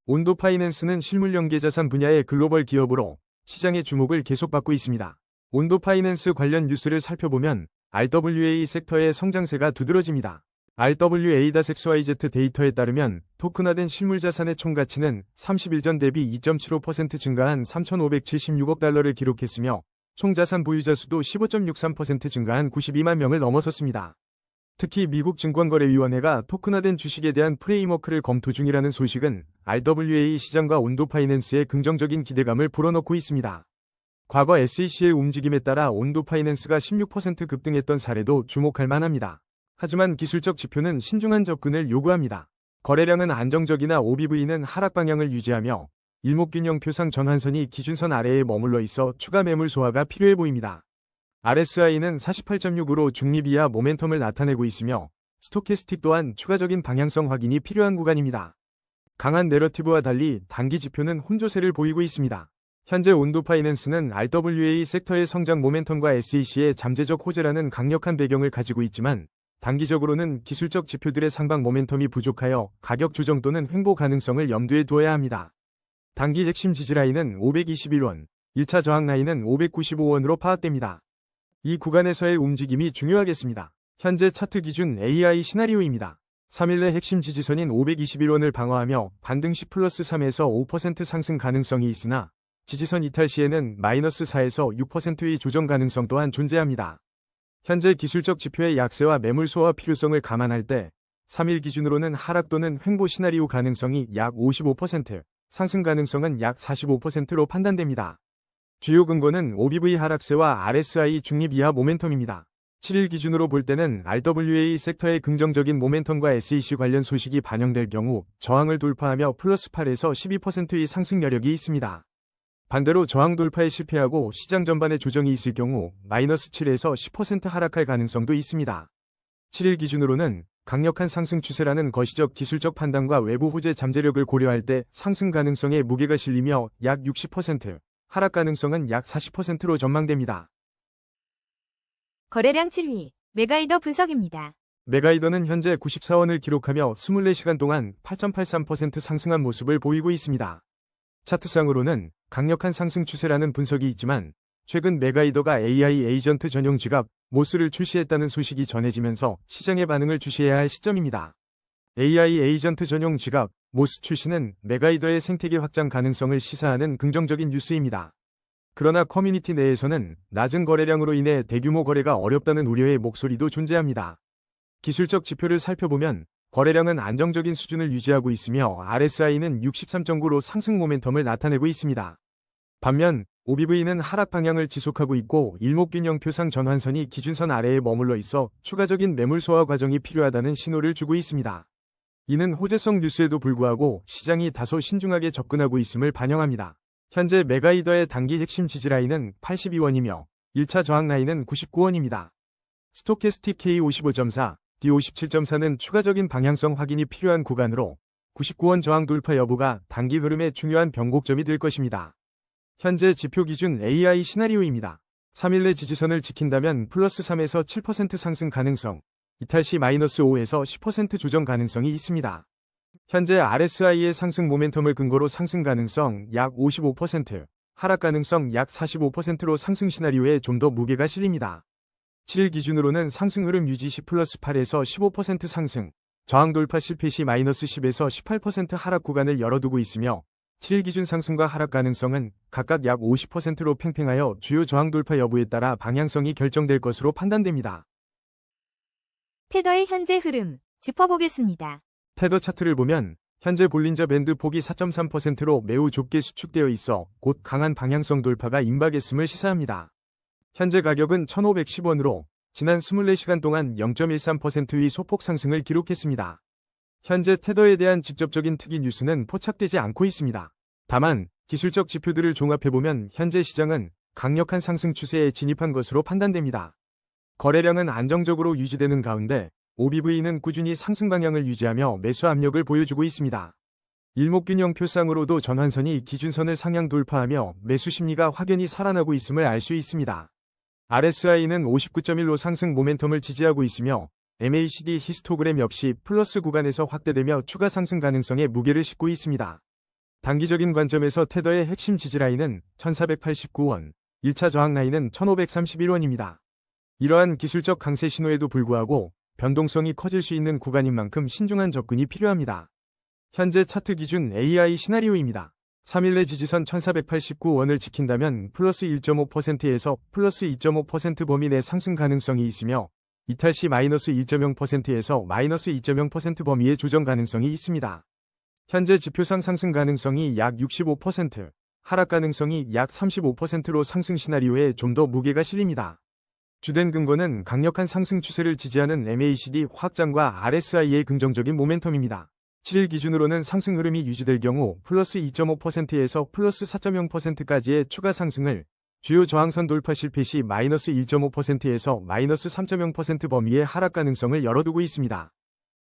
온도 파이낸스는 실물 연계자산 분야의 글로벌 기업으로 시장의 주목을 계속받고 있습니다. 온도 파이낸스 관련 뉴스를 살펴보면 RWA 섹터의 성장세가 두드러집니다. RWA-XYZ 데이터에 따르면 토큰화된 실물자산의 총가치는 30일 전 대비 2.75% 증가한 3,576억 달러를 기록했으며 총자산 보유자 수도 15.63% 증가한 92만 명을 넘어섰습니다. 특히 미국 증권거래위원회가 토큰화된 주식에 대한 프레임워크를 검토 중이라는 소식은 RWA 시장과 온도 파이낸스의 긍정적인 기대감을 불어넣고 있습니다. 과거 SEC의 움직임에 따라 온도 파이낸스가 16% 급등했던 사례도 주목할 만합니다. 하지만 기술적 지표는 신중한 접근을 요구합니다. 거래량은 안정적이나 OBV는 하락 방향을 유지하며 일목균형 표상 전환선이 기준선 아래에 머물러 있어 추가 매물 소화가 필요해 보입니다. RSI는 48.6으로 중립 이하 모멘텀을 나타내고 있으며 스토캐스틱 또한 추가적인 방향성 확인이 필요한 구간입니다. 강한 내러티브와 달리 단기 지표는 혼조세를 보이고 있습니다. 현재 온도 파이낸스는 RWA 섹터의 성장 모멘텀과 SEC의 잠재적 호재라는 강력한 배경을 가지고 있지만 단기적으로는 기술적 지표들의 상방 모멘텀이 부족하여 가격 조정 또는 횡보 가능성을 염두에 두어야 합니다. 단기 핵심 지지라인은 521원, 1차 저항 라인은 595원으로 파악됩니다. 이 구간에서의 움직임이 중요하겠습니다. 현재 차트 기준 AI 시나리오입니다. 3일 내 핵심 지지선인 521원을 방어하며 반등 시 플러스 3에서 5% 상승 가능성이 있으나 지지선 이탈 시에는 마이너스 4에서 6%의 조정 가능성 또한 존재합니다. 현재 기술적 지표의 약세와 매물 소화 필요성을 감안할 때 3일 기준으로는 하락 또는 횡보 시나리오 가능성이 약 55%, 상승 가능성은 약 45%로 판단됩니다. 주요 근거는 OBV 하락세와 RSI 중립 이하 모멘텀입니다. 7일 기준으로 볼 때는 RWA 섹터의 긍정적인 모멘텀과 SEC 관련 소식이 반영될 경우 저항을 돌파하며 플러스 8에서 12%의 상승 여력이 있습니다. 반대로 저항 돌파에 실패하고 시장 전반에 조정이 있을 경우 마이너스 7에서 10% 하락할 가능성도 있습니다. 7일 기준으로는 강력한 상승 추세라는 거시적 기술적 판단과 외부 호재 잠재력을 고려할 때 상승 가능성에 무게가 실리며 약 60%, 하락 가능성은 약 40%로 전망됩니다.
거래량 7위, 메가이더 분석입니다.
메가이더는 현재 94원을 기록하며 24시간 동안 8.83% 상승한 모습을 보이고 있습니다. 차트상으로는 강력한 상승 추세라는 분석이 있지만 최근 메가이더가 AI 에이전트 전용 지갑 모스를 출시했다는 소식이 전해지면서 시장의 반응을 주시해야 할 시점입니다. AI 에이전트 전용 지갑 모스 출시는 메가이더의 생태계 확장 가능성을 시사하는 긍정적인 뉴스입니다. 그러나 커뮤니티 내에서는 낮은 거래량으로 인해 대규모 거래가 어렵다는 우려의 목소리도 존재합니다. 기술적 지표를 살펴보면 거래량은 안정적인 수준을 유지하고 있으며 RSI는 63.9로 상승 모멘텀을 나타내고 있습니다. 반면 OBV는 하락 방향을 지속하고 있고 일목균형 표상 전환선이 기준선 아래에 머물러 있어 추가적인 매물 소화 과정이 필요하다는 신호를 주고 있습니다. 이는 호재성 뉴스에도 불구하고 시장이 다소 신중하게 접근하고 있음을 반영합니다. 현재 메가이더의 단기 핵심 지지라인은 82원이며 1차 저항 라인은 99원입니다. 스토캐스틱 K55.4, D57.4는 추가적인 방향성 확인이 필요한 구간으로 99원 저항 돌파 여부가 단기 흐름의 중요한 변곡점이 될 것입니다. 현재 지표 기준 AI 시나리오입니다. 3일 내 지지선을 지킨다면 플러스 3에서 7% 상승 가능성, 이탈 시 마이너스 5에서 10% 조정 가능성이 있습니다. 현재 RSI의 상승 모멘텀을 근거로 상승 가능성 약 55%, 하락 가능성 약 45%로 상승 시나리오에 좀 더 무게가 실립니다. 7일 기준으로는 상승 흐름 유지 시 플러스 8에서 15% 상승, 저항 돌파 실패 시 마이너스 10에서 18% 하락 구간을 열어두고 있으며 7일 기준 상승과 하락 가능성은 각각 약 50%로 팽팽하여 주요 저항 돌파 여부에 따라 방향성이 결정될 것으로 판단됩니다.
테더의 현재 흐름 짚어보겠습니다.
테더 차트를 보면 현재 볼린저 밴드 폭이 4.3%로 매우 좁게 수축되어 있어 곧 강한 방향성 돌파가 임박했음을 시사합니다. 현재 가격은 1,510원으로 지난 24시간 동안 0.13%의 소폭 상승을 기록했습니다. 현재 테더에 대한 직접적인 특이 뉴스는 포착되지 않고 있습니다. 다만 기술적 지표들을 종합해보면 현재 시장은 강력한 상승 추세에 진입한 것으로 판단됩니다. 거래량은 안정적으로 유지되는 가운데 OBV는 꾸준히 상승 방향을 유지하며 매수 압력을 보여주고 있습니다. 일목균형 표상으로도 전환선이 기준선을 상향 돌파하며 매수 심리가 확연히 살아나고 있음을 알 수 있습니다. RSI는 59.1로 상승 모멘텀을 지지하고 있으며 MACD 히스토그램 역시 플러스 구간에서 확대되며 추가 상승 가능성에 무게를 싣고 있습니다. 단기적인 관점에서 테더의 핵심 지지라인은 1489원, 1차 저항 라인은 1531원입니다. 이러한 기술적 강세 신호에도 불구하고 변동성이 커질 수 있는 구간인 만큼 신중한 접근이 필요합니다. 현재 차트 기준 AI 시나리오입니다. 3일 내 지지선 1489원을 지킨다면 플러스 1.5%에서 플러스 2.5% 범위 내 상승 가능성이 있으며 이탈 시 마이너스 1.0%에서 마이너스 2.0% 범위의 조정 가능성이 있습니다. 현재 지표상 상승 가능성이 약 65%, 하락 가능성이 약 35%로 상승 시나리오에 좀 더 무게가 실립니다. 주된 근거는 강력한 상승 추세를 지지하는 MACD 확장과 RSI의 긍정적인 모멘텀입니다. 7일 기준으로는 상승 흐름이 유지될 경우 플러스 2.5%에서 플러스 4.0%까지의 추가 상승을, 주요 저항선 돌파 실패 시 마이너스 1.5%에서 마이너스 3.0% 범위의 하락 가능성을 열어두고 있습니다.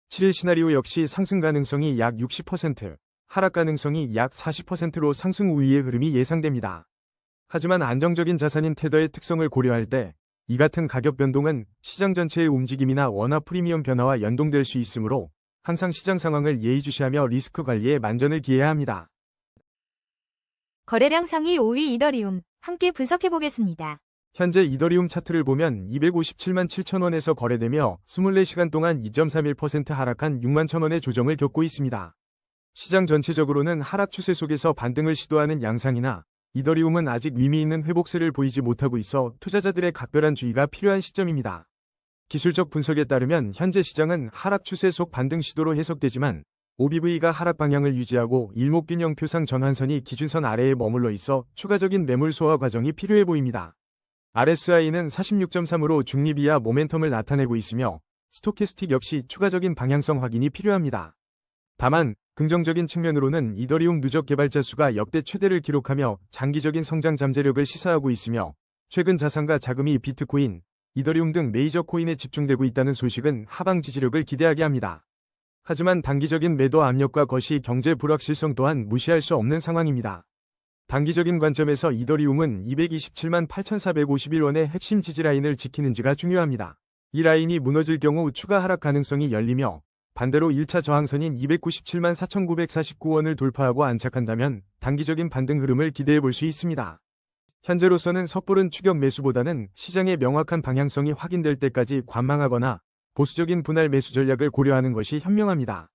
7일 시나리오 역시 상승 가능성이 약 60%, 하락 가능성이 약 40%로 상승 우위의 흐름이 예상됩니다. 하지만 안정적인 자산인 테더의 특성을 고려할 때 이 같은 가격 변동은 시장 전체의 움직임이나 원화 프리미엄 변화와 연동될 수 있으므로 항상 시장 상황을 예의주시하며 리스크 관리에 만전을 기해야 합니다.
거래량 상위 5위 이더리움 함께 분석해보겠습니다.
현재 이더리움 차트를 보면 257만 7천원에서 거래되며 24시간 동안 2.31% 하락한 6만 천원의 조정을 겪고 있습니다. 시장 전체적으로는 하락 추세 속에서 반등을 시도하는 양상이나 이더리움은 아직 의미 있는 회복세를 보이지 못하고 있어 투자자들의 각별한 주의가 필요한 시점입니다. 기술적 분석에 따르면 현재 시장은 하락 추세 속 반등 시도로 해석되지만 OBV가 하락 방향을 유지하고 일목균형 표상 전환선이 기준선 아래에 머물러 있어 추가적인 매물 소화 과정이 필요해 보입니다. RSI는 46.3으로 중립 이하 모멘텀을 나타내고 있으며 스토캐스틱 역시 추가적인 방향성 확인이 필요합니다. 다만 긍정적인 측면으로는 이더리움 누적 개발자 수가 역대 최대를 기록하며 장기적인 성장 잠재력을 시사하고 있으며 최근 자산과 자금이 비트코인, 이더리움 등 메이저 코인에 집중되고 있다는 소식은 하방 지지력을 기대하게 합니다. 하지만 단기적인 매도 압력과 거시 경제 불확실성 또한 무시할 수 없는 상황입니다. 단기적인 관점에서 이더리움은 227만 8,451원의 핵심 지지라인을 지키는지가 중요합니다. 이 라인이 무너질 경우 추가 하락 가능성이 열리며 반대로 1차 저항선인 297만 4,949원을 돌파하고 안착한다면 단기적인 반등 흐름을 기대해 볼 수 있습니다. 현재로서는 섣부른 추격 매수보다는 시장의 명확한 방향성이 확인될 때까지 관망하거나 보수적인 분할 매수 전략을 고려하는 것이 현명합니다.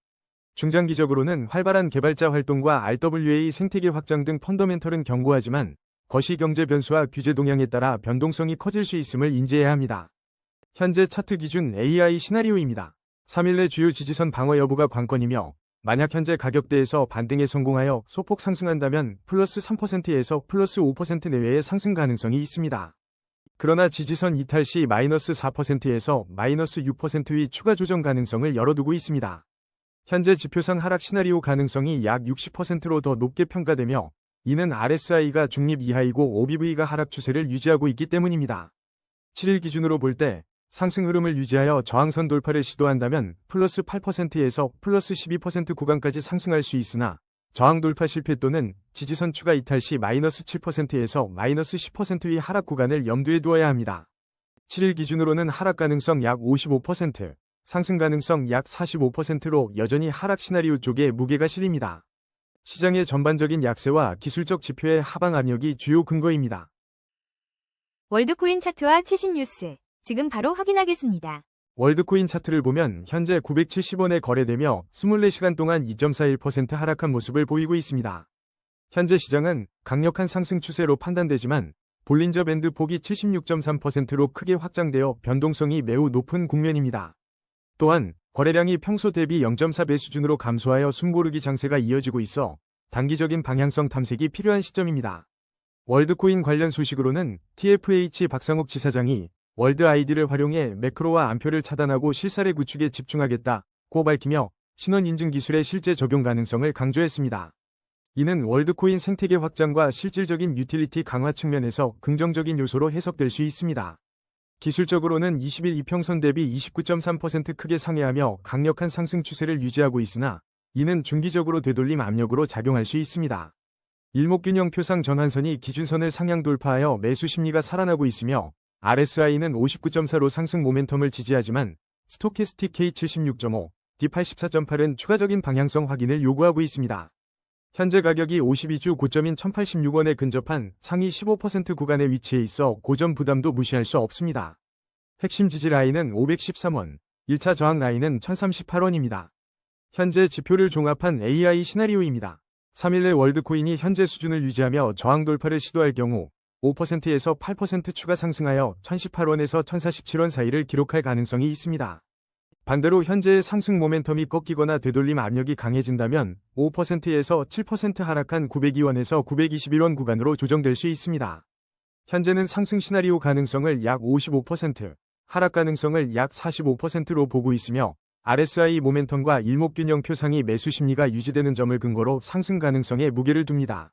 중장기적으로는 활발한 개발자 활동과 RWA 생태계 확장 등 펀더멘털은 견고하지만 거시 경제 변수와 규제 동향에 따라 변동성이 커질 수 있음을 인지해야 합니다. 현재 차트 기준 AI 시나리오입니다. 3일 내 주요 지지선 방어 여부가 관건이며 만약 현재 가격대에서 반등에 성공하여 소폭 상승한다면 플러스 3%에서 플러스 5% 내외의 상승 가능성이 있습니다. 그러나 지지선 이탈 시 마이너스 4%에서 마이너스 6%의 추가 조정 가능성을 열어두고 있습니다. 현재 지표상 하락 시나리오 가능성이 약 60%로 더 높게 평가되며 이는 RSI가 중립 이하이고 OBV가 하락 추세를 유지하고 있기 때문입니다. 7일 기준으로 볼 때 상승 흐름을 유지하여 저항선 돌파를 시도한다면 플러스 8%에서 플러스 12% 구간까지 상승할 수 있으나 저항 돌파 실패 또는 지지선 추가 이탈 시 마이너스 7%에서 마이너스 10%의 하락 구간을 염두에 두어야 합니다. 7일 기준으로는 하락 가능성 약 55%, 상승 가능성 약 45%로 여전히 하락 시나리오 쪽에 무게가 실립니다. 시장의 전반적인 약세와 기술적 지표의 하방 압력이 주요 근거입니다.
월드코인 차트와 최신 뉴스, 지금 바로 확인하겠습니다.
월드코인 차트를 보면 현재 970원에 거래되며 24시간 동안 2.41% 하락한 모습을 보이고 있습니다. 현재 시장은 강력한 상승 추세로 판단되지만 볼린저 밴드 폭이 76.3%로 크게 확장되어 변동성이 매우 높은 국면입니다. 또한 거래량이 평소 대비 0.4배 수준으로 감소하여 숨고르기 장세가 이어지고 있어 단기적인 방향성 탐색이 필요한 시점입니다. 월드코인 관련 소식으로는 TFH 박상욱 지사장이 월드 아이디를 활용해 매크로와 암표를 차단하고 실사례 구축에 집중하겠다고 밝히며 신원 인증 기술의 실제 적용 가능성을 강조했습니다. 이는 월드코인 생태계 확장과 실질적인 유틸리티 강화 측면에서 긍정적인 요소로 해석될 수 있습니다. 기술적으로는 20일 이평선 대비 29.3% 크게 상회하며 강력한 상승 추세를 유지하고 있으나 이는 중기적으로 되돌림 압력으로 작용할 수 있습니다. 일목균형 표상 전환선이 기준선을 상향 돌파하여 매수 심리가 살아나고 있으며 RSI는 59.4로 상승 모멘텀을 지지하지만 스토캐스틱 K76.5, D84.8은 추가적인 방향성 확인을 요구하고 있습니다. 현재 가격이 52주 고점인 1086원에 근접한 상위 15% 구간에 위치해 있어 고점 부담도 무시할 수 없습니다. 핵심 지지 라인은 513원, 1차 저항 라인은 1038원입니다. 현재 지표를 종합한 AI 시나리오입니다. 3일 내 월드코인이 현재 수준을 유지하며 저항 돌파를 시도할 경우 5%에서 8% 추가 상승하여 1018원에서 1047원 사이를 기록할 가능성이 있습니다. 반대로 현재의 상승 모멘텀이 꺾이거나 되돌림 압력이 강해진다면 5%에서 7% 하락한 902원에서 921원 구간으로 조정될 수 있습니다. 현재는 상승 시나리오 가능성을 약 55%, 하락 가능성을 약 45%로 보고 있으며 RSI 모멘텀과 일목균형 표상이 매수 심리가 유지되는 점을 근거로 상승 가능성에 무게를 둡니다.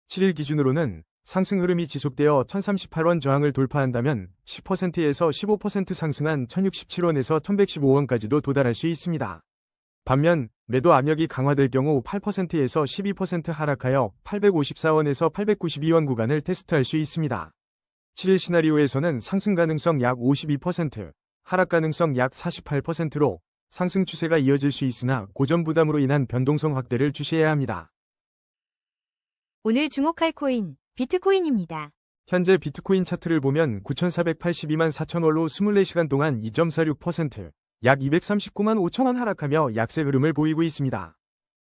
7일 기준으로는 상승 흐름이 지속되어 1038원 저항을 돌파한다면 10%에서 15% 상승한 1067원에서 1115원까지도 도달할 수 있습니다. 반면 매도 압력이 강화될 경우 8%에서 12% 하락하여 854원에서 892원 구간을 테스트할 수 있습니다. 7일 시나리오에서는 상승 가능성 약 52%, 하락 가능성 약 48%로 상승 추세가 이어질 수 있으나 고점 부담으로 인한 변동성 확대를 주시해야 합니다.
오늘 주목할 코인, 비트코인입니다.
현재 비트코인 차트를 보면 9,482만 4천원로 24시간 동안 2.46%, 약 239만 5천원 하락하며 약세 흐름을 보이고 있습니다.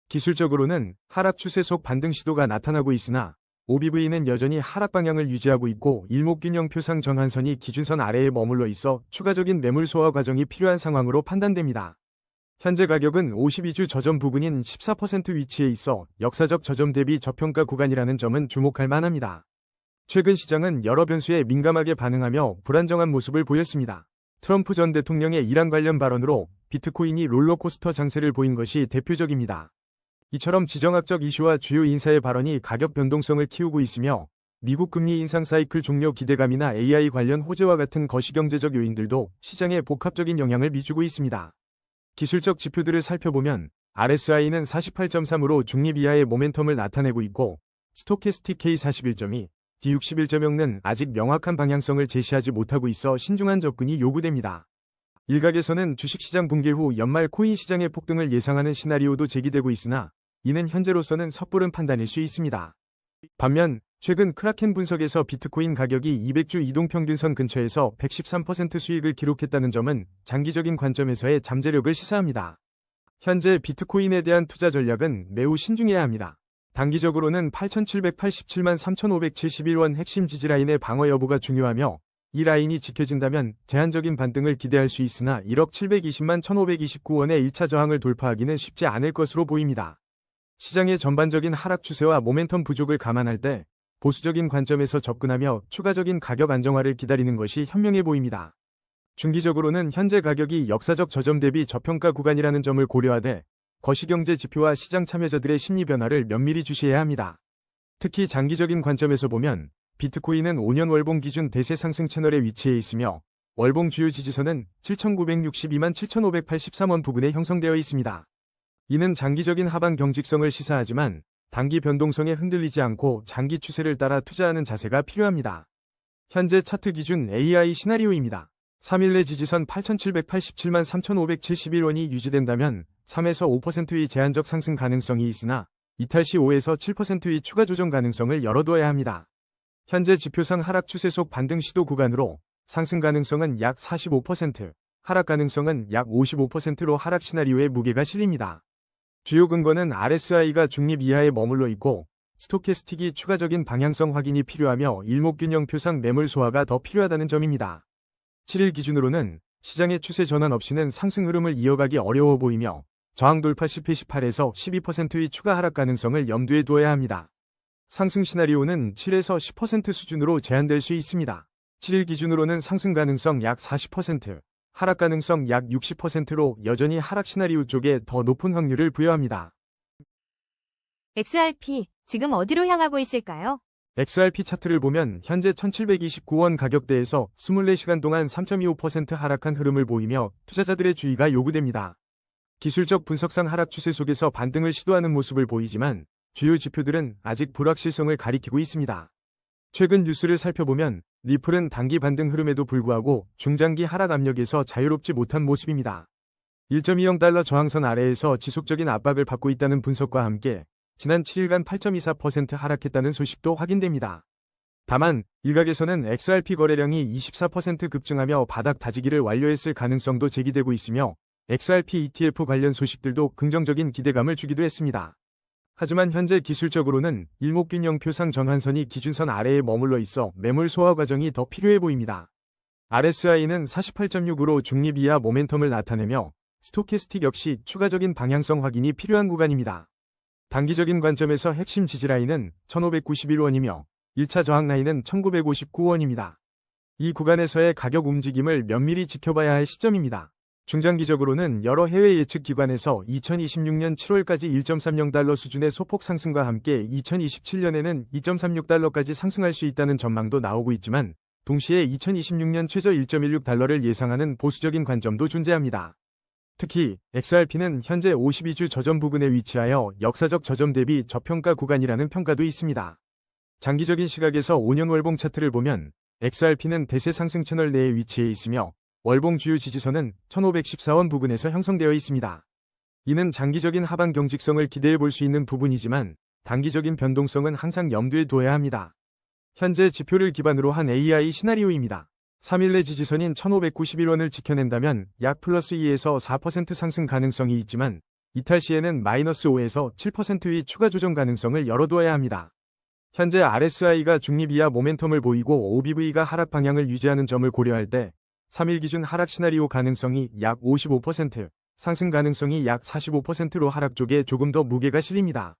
기술적으로는 하락 추세 속 반등 시도가 나타나고 있으나 OBV는 여전히 하락 방향을 유지하고 있고 일목균형 표상 전환선이 기준선 아래에 머물러 있어 추가적인 매물 소화 과정이 필요한 상황으로 판단됩니다. 현재 가격은 52주 저점 부근인 14% 위치에 있어 역사적 저점 대비 저평가 구간이라는 점은 주목할 만합니다. 최근 시장은 여러 변수에 민감하게 반응하며 불안정한 모습을 보였습니다. 트럼프 전 대통령의 이란 관련 발언으로 비트코인이 롤러코스터 장세를 보인 것이 대표적입니다. 이처럼 지정학적 이슈와 주요 인사의 발언이 가격 변동성을 키우고 있으며 미국 금리 인상 사이클 종료 기대감이나 AI 관련 호재와 같은 거시경제적 요인들도 시장에 복합적인 영향을 미치고 있습니다. 기술적 지표들을 살펴보면 RSI는 48.3으로 중립 이하의 모멘텀을 나타내고 있고 스토캐스틱 K41.2, D61.0는 아직 명확한 방향성을 제시하지 못하고 있어 신중한 접근이 요구됩니다. 일각에서는 주식시장 붕괴 후 연말 코인 시장의 폭등을 예상하는 시나리오도 제기되고 있으나 이는 현재로서는 섣부른 판단일 수 있습니다. 반면 최근 크라켄 분석에서 비트코인 가격이 200주 이동평균선 근처에서 113% 수익을 기록했다는 점은 장기적인 관점에서의 잠재력을 시사합니다. 현재 비트코인에 대한 투자 전략은 매우 신중해야 합니다. 단기적으로는 8,787만 3,571원 핵심 지지라인의 방어 여부가 중요하며 이 라인이 지켜진다면 제한적인 반등을 기대할 수 있으나 1억 720만 1,529원의 1차 저항을 돌파하기는 쉽지 않을 것으로 보입니다. 시장의 전반적인 하락 추세와 모멘텀 부족을 감안할 때 보수적인 관점에서 접근하며 추가적인 가격 안정화를 기다리는 것이 현명해 보입니다. 중기적으로는 현재 가격이 역사적 저점 대비 저평가 구간이라는 점을 고려하되 거시경제 지표와 시장 참여자들의 심리 변화를 면밀히 주시해야 합니다. 특히 장기적인 관점에서 보면 비트코인은 5년 월봉 기준 대세 상승 채널에 위치해 있으며 월봉 주요 지지선은 7,962만 7,583원 부근에 형성되어 있습니다. 이는 장기적인 하방 경직성을 시사하지만 단기 변동성에 흔들리지 않고 장기 추세를 따라 투자하는 자세가 필요합니다. 현재 차트 기준 AI 시나리오입니다. 3일 내 지지선 8,787만 3,571원이 유지된다면 3에서 5%의 제한적 상승 가능성이 있으나 이탈 시 5에서 7%의 추가 조정 가능성을 열어두어야 합니다. 현재 지표상 하락 추세 속 반등 시도 구간으로 상승 가능성은 약 45%, 하락 가능성은 약 55%로 하락 시나리오에 무게가 실립니다. 주요 근거는 RSI가 중립 이하에 머물러 있고 스토캐스틱이 추가적인 방향성 확인이 필요하며 일목균형표상 매물 소화가 더 필요하다는 점입니다. 7일 기준으로는 시장의 추세 전환 없이는 상승 흐름을 이어가기 어려워 보이며 저항 돌파 실패 18에서 12%의 추가 하락 가능성을 염두에 두어야 합니다. 상승 시나리오는 7에서 10% 수준으로 제한될 수 있습니다. 7일 기준으로는 상승 가능성 약 40%, 하락 가능성 약 60%로 여전히 하락 시나리오 쪽에 더 높은 확률을 부여합니다.
XRP, 지금 어디로 향하고 있을까요?
XRP 차트를 보면 현재 1729원 가격대에서 24시간 동안 3.25% 하락한 흐름을 보이며 투자자들의 주의가 요구됩니다. 기술적 분석상 하락 추세 속에서 반등을 시도하는 모습을 보이지만 주요 지표들은 아직 불확실성을 가리키고 있습니다. 최근 뉴스를 살펴보면 리플은 단기 반등 흐름에도 불구하고 중장기 하락 압력에서 자유롭지 못한 모습입니다. 1.20달러 저항선 아래에서 지속적인 압박을 받고 있다는 분석과 함께 지난 7일간 8.24% 하락했다는 소식도 확인됩니다. 다만 일각에서는 XRP 거래량이 24% 급증하며 바닥 다지기를 완료했을 가능성도 제기되고 있으며 XRP ETF 관련 소식들도 긍정적인 기대감을 주기도 했습니다. 하지만 현재 기술적으로는 일목균형표상 전환선이 기준선 아래에 머물러 있어 매물 소화 과정이 더 필요해 보입니다. RSI는 48.6으로 중립 이하 모멘텀을 나타내며 스토캐스틱 역시 추가적인 방향성 확인이 필요한 구간입니다. 단기적인 관점에서 핵심 지지라인은 1,591원이며 1차 저항 라인은 1,959원입니다. 이 구간에서의 가격 움직임을 면밀히 지켜봐야 할 시점입니다. 중장기적으로는 여러 해외 예측 기관에서 2026년 7월까지 1.30달러 수준의 소폭 상승과 함께 2027년에는 2.36달러까지 상승할 수 있다는 전망도 나오고 있지만 동시에 2026년 최저 1.16달러를 예상하는 보수적인 관점도 존재합니다. 특히 XRP는 현재 52주 저점 부근에 위치하여 역사적 저점 대비 저평가 구간이라는 평가도 있습니다. 장기적인 시각에서 5년 월봉 차트를 보면 XRP는 대세 상승 채널 내에 위치해 있으며 월봉 주요 지지선은 1514원 부근에서 형성되어 있습니다. 이는 장기적인 하방 경직성을 기대해 볼 수 있는 부분이지만 단기적인 변동성은 항상 염두에 두어야 합니다. 현재 지표를 기반으로 한 AI 시나리오입니다. 3일 내 지지선인 1591원을 지켜낸다면 약 플러스 2에서 4% 상승 가능성이 있지만 이탈 시에는 마이너스 5에서 7%의 추가 조정 가능성을 열어두어야 합니다. 현재 RSI가 중립 이하 모멘텀을 보이고 OBV가 하락 방향을 유지하는 점을 고려할 때 3일 기준 하락 시나리오 가능성이 약 55%, 상승 가능성이 약 45%로 하락 쪽에 조금 더 무게가 실립니다.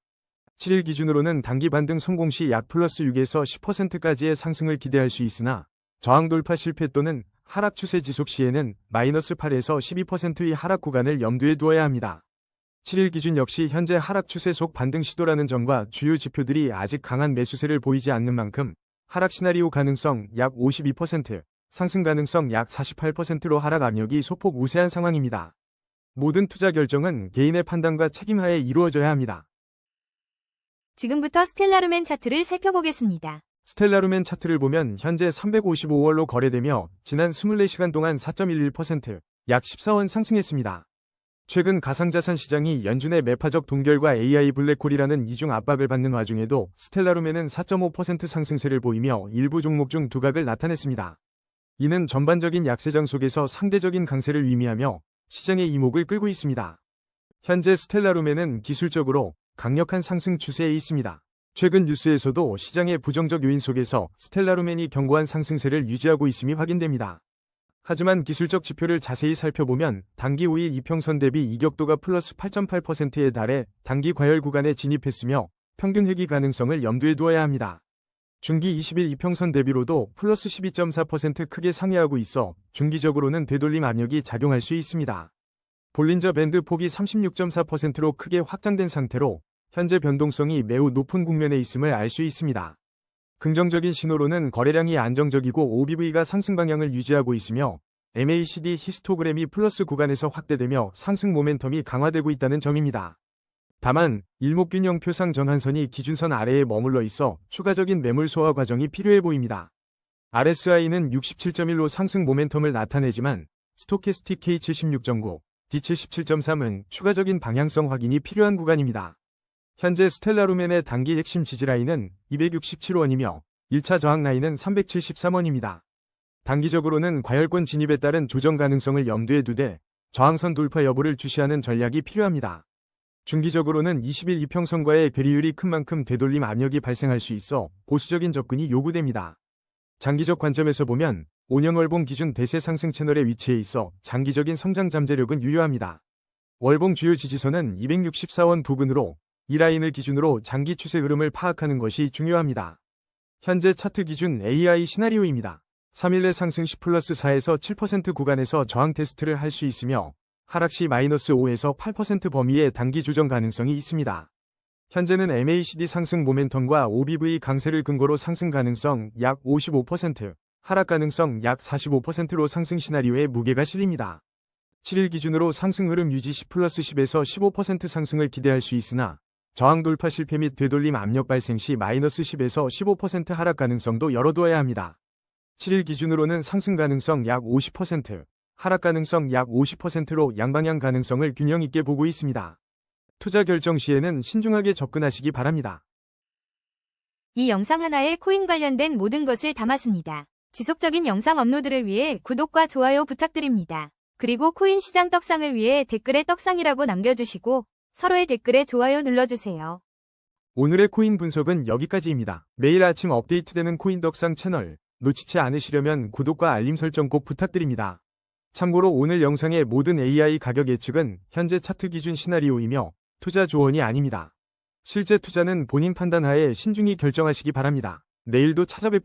7일 기준으로는 단기 반등 성공 시 약 플러스 6에서 10%까지의 상승을 기대할 수 있으나 저항 돌파 실패 또는 하락 추세 지속 시에는 마이너스 8에서 12%의 하락 구간을 염두에 두어야 합니다. 7일 기준 역시 현재 하락 추세 속 반등 시도라는 점과 주요 지표들이 아직 강한 매수세를 보이지 않는 만큼 하락 시나리오 가능성 약 52%, 상승 가능성 약 48%로 하락 압력이 소폭 우세한 상황입니다. 모든 투자 결정은 개인의 판단과 책임하에 이루어져야 합니다.
지금부터 스텔라루멘 차트를 살펴보겠습니다.
스텔라루멘 차트를 보면 현재 355원로 거래되며 지난 24시간 동안 4.11%, 약 14원 상승했습니다. 최근 가상자산 시장이 연준의 매파적 동결과 AI 블랙홀이라는 이중 압박을 받는 와중에도 스텔라루멘은 4.5% 상승세를 보이며 일부 종목 중 두각을 나타냈습니다. 이는 전반적인 약세장 속에서 상대적인 강세를 의미하며 시장의 이목을 끌고 있습니다. 현재 스텔라루멘은 기술적으로 강력한 상승 추세에 있습니다. 최근 뉴스에서도 시장의 부정적 요인 속에서 스텔라루멘이 견고한 상승세를 유지하고 있음이 확인됩니다. 하지만 기술적 지표를 자세히 살펴보면 단기 5일 이평선 대비 이격도가 플러스 8.8%에 달해 단기 과열 구간에 진입했으며 평균 회귀 가능성을 염두에 두어야 합니다. 중기 20일 이평선 대비로도 플러스 12.4% 크게 상회하고 있어 중기적으로는 되돌림 압력이 작용할 수 있습니다. 볼린저 밴드 폭이 36.4%로 크게 확장된 상태로 현재 변동성이 매우 높은 국면에 있음을 알 수 있습니다. 긍정적인 신호로는 거래량이 안정적이고 OBV가 상승 방향을 유지하고 있으며 MACD 히스토그램이 플러스 구간에서 확대되며 상승 모멘텀이 강화되고 있다는 점입니다. 다만 일목균형 표상 전환선이 기준선 아래에 머물러 있어 추가적인 매물 소화 과정이 필요해 보입니다. RSI는 67.1로 상승 모멘텀을 나타내지만 스토캐스틱 K76.9, D77.3은 추가적인 방향성 확인이 필요한 구간입니다. 현재 스텔라루멘의 단기 핵심 지지라인은 267원이며 1차 저항 라인은 373원입니다. 단기적으로는 과열권 진입에 따른 조정 가능성을 염두에 두되 저항선 돌파 여부를 주시하는 전략이 필요합니다. 중기적으로는 20일 이평선과의 괴리율이 큰 만큼 되돌림 압력이 발생할 수 있어 보수적인 접근이 요구됩니다. 장기적 관점에서 보면 5년 월봉 기준 대세 상승 채널에 위치해 있어 장기적인 성장 잠재력은 유효합니다. 월봉 주요 지지선은 264원 부근으로 이 라인을 기준으로 장기 추세 흐름을 파악하는 것이 중요합니다. 현재 차트 기준 AI 시나리오입니다. 3일 내 상승 10+4에서 7% 구간에서 저항 테스트를 할 수 있으며 하락 시 -5에서 8% 범위의 단기 조정 가능성이 있습니다. 현재는 MACD 상승 모멘텀과 OBV 강세를 근거로 상승 가능성 약 55%, 하락 가능성 약 45%로 상승 시나리오에 무게가 실립니다. 7일 기준으로 상승 흐름 유지 10+10에서 15% 상승을 기대할 수 있으나 저항 돌파 실패 및 되돌림 압력 발생 시 -10에서 15% 하락 가능성도 열어두어야 합니다. 7일 기준으로는 상승 가능성 약 50%, 하락 가능성 약 50%로 양방향 가능성을 균형 있게 보고 있습니다. 투자 결정 시에는 신중하게 접근하시기 바랍니다.
이 영상 하나에 코인 관련된 모든 것을 담았습니다. 지속적인 영상 업로드를 위해 구독과 좋아요 부탁드립니다. 그리고 코인 시장 떡상을 위해 댓글에 떡상이라고 남겨주시고 서로의 댓글에 좋아요 눌러주세요.
오늘의 코인 분석은 여기까지입니다. 매일 아침 업데이트되는 코인 떡상 채널 놓치지 않으시려면 구독과 알림 설정 꼭 부탁드립니다. 참고로 오늘 영상의 모든 AI 가격 예측은 현재 차트 기준 시나리오이며 투자 조언이 아닙니다. 실제 투자는 본인 판단하에 신중히 결정하시기 바랍니다. 내일도 찾아뵙겠습니다.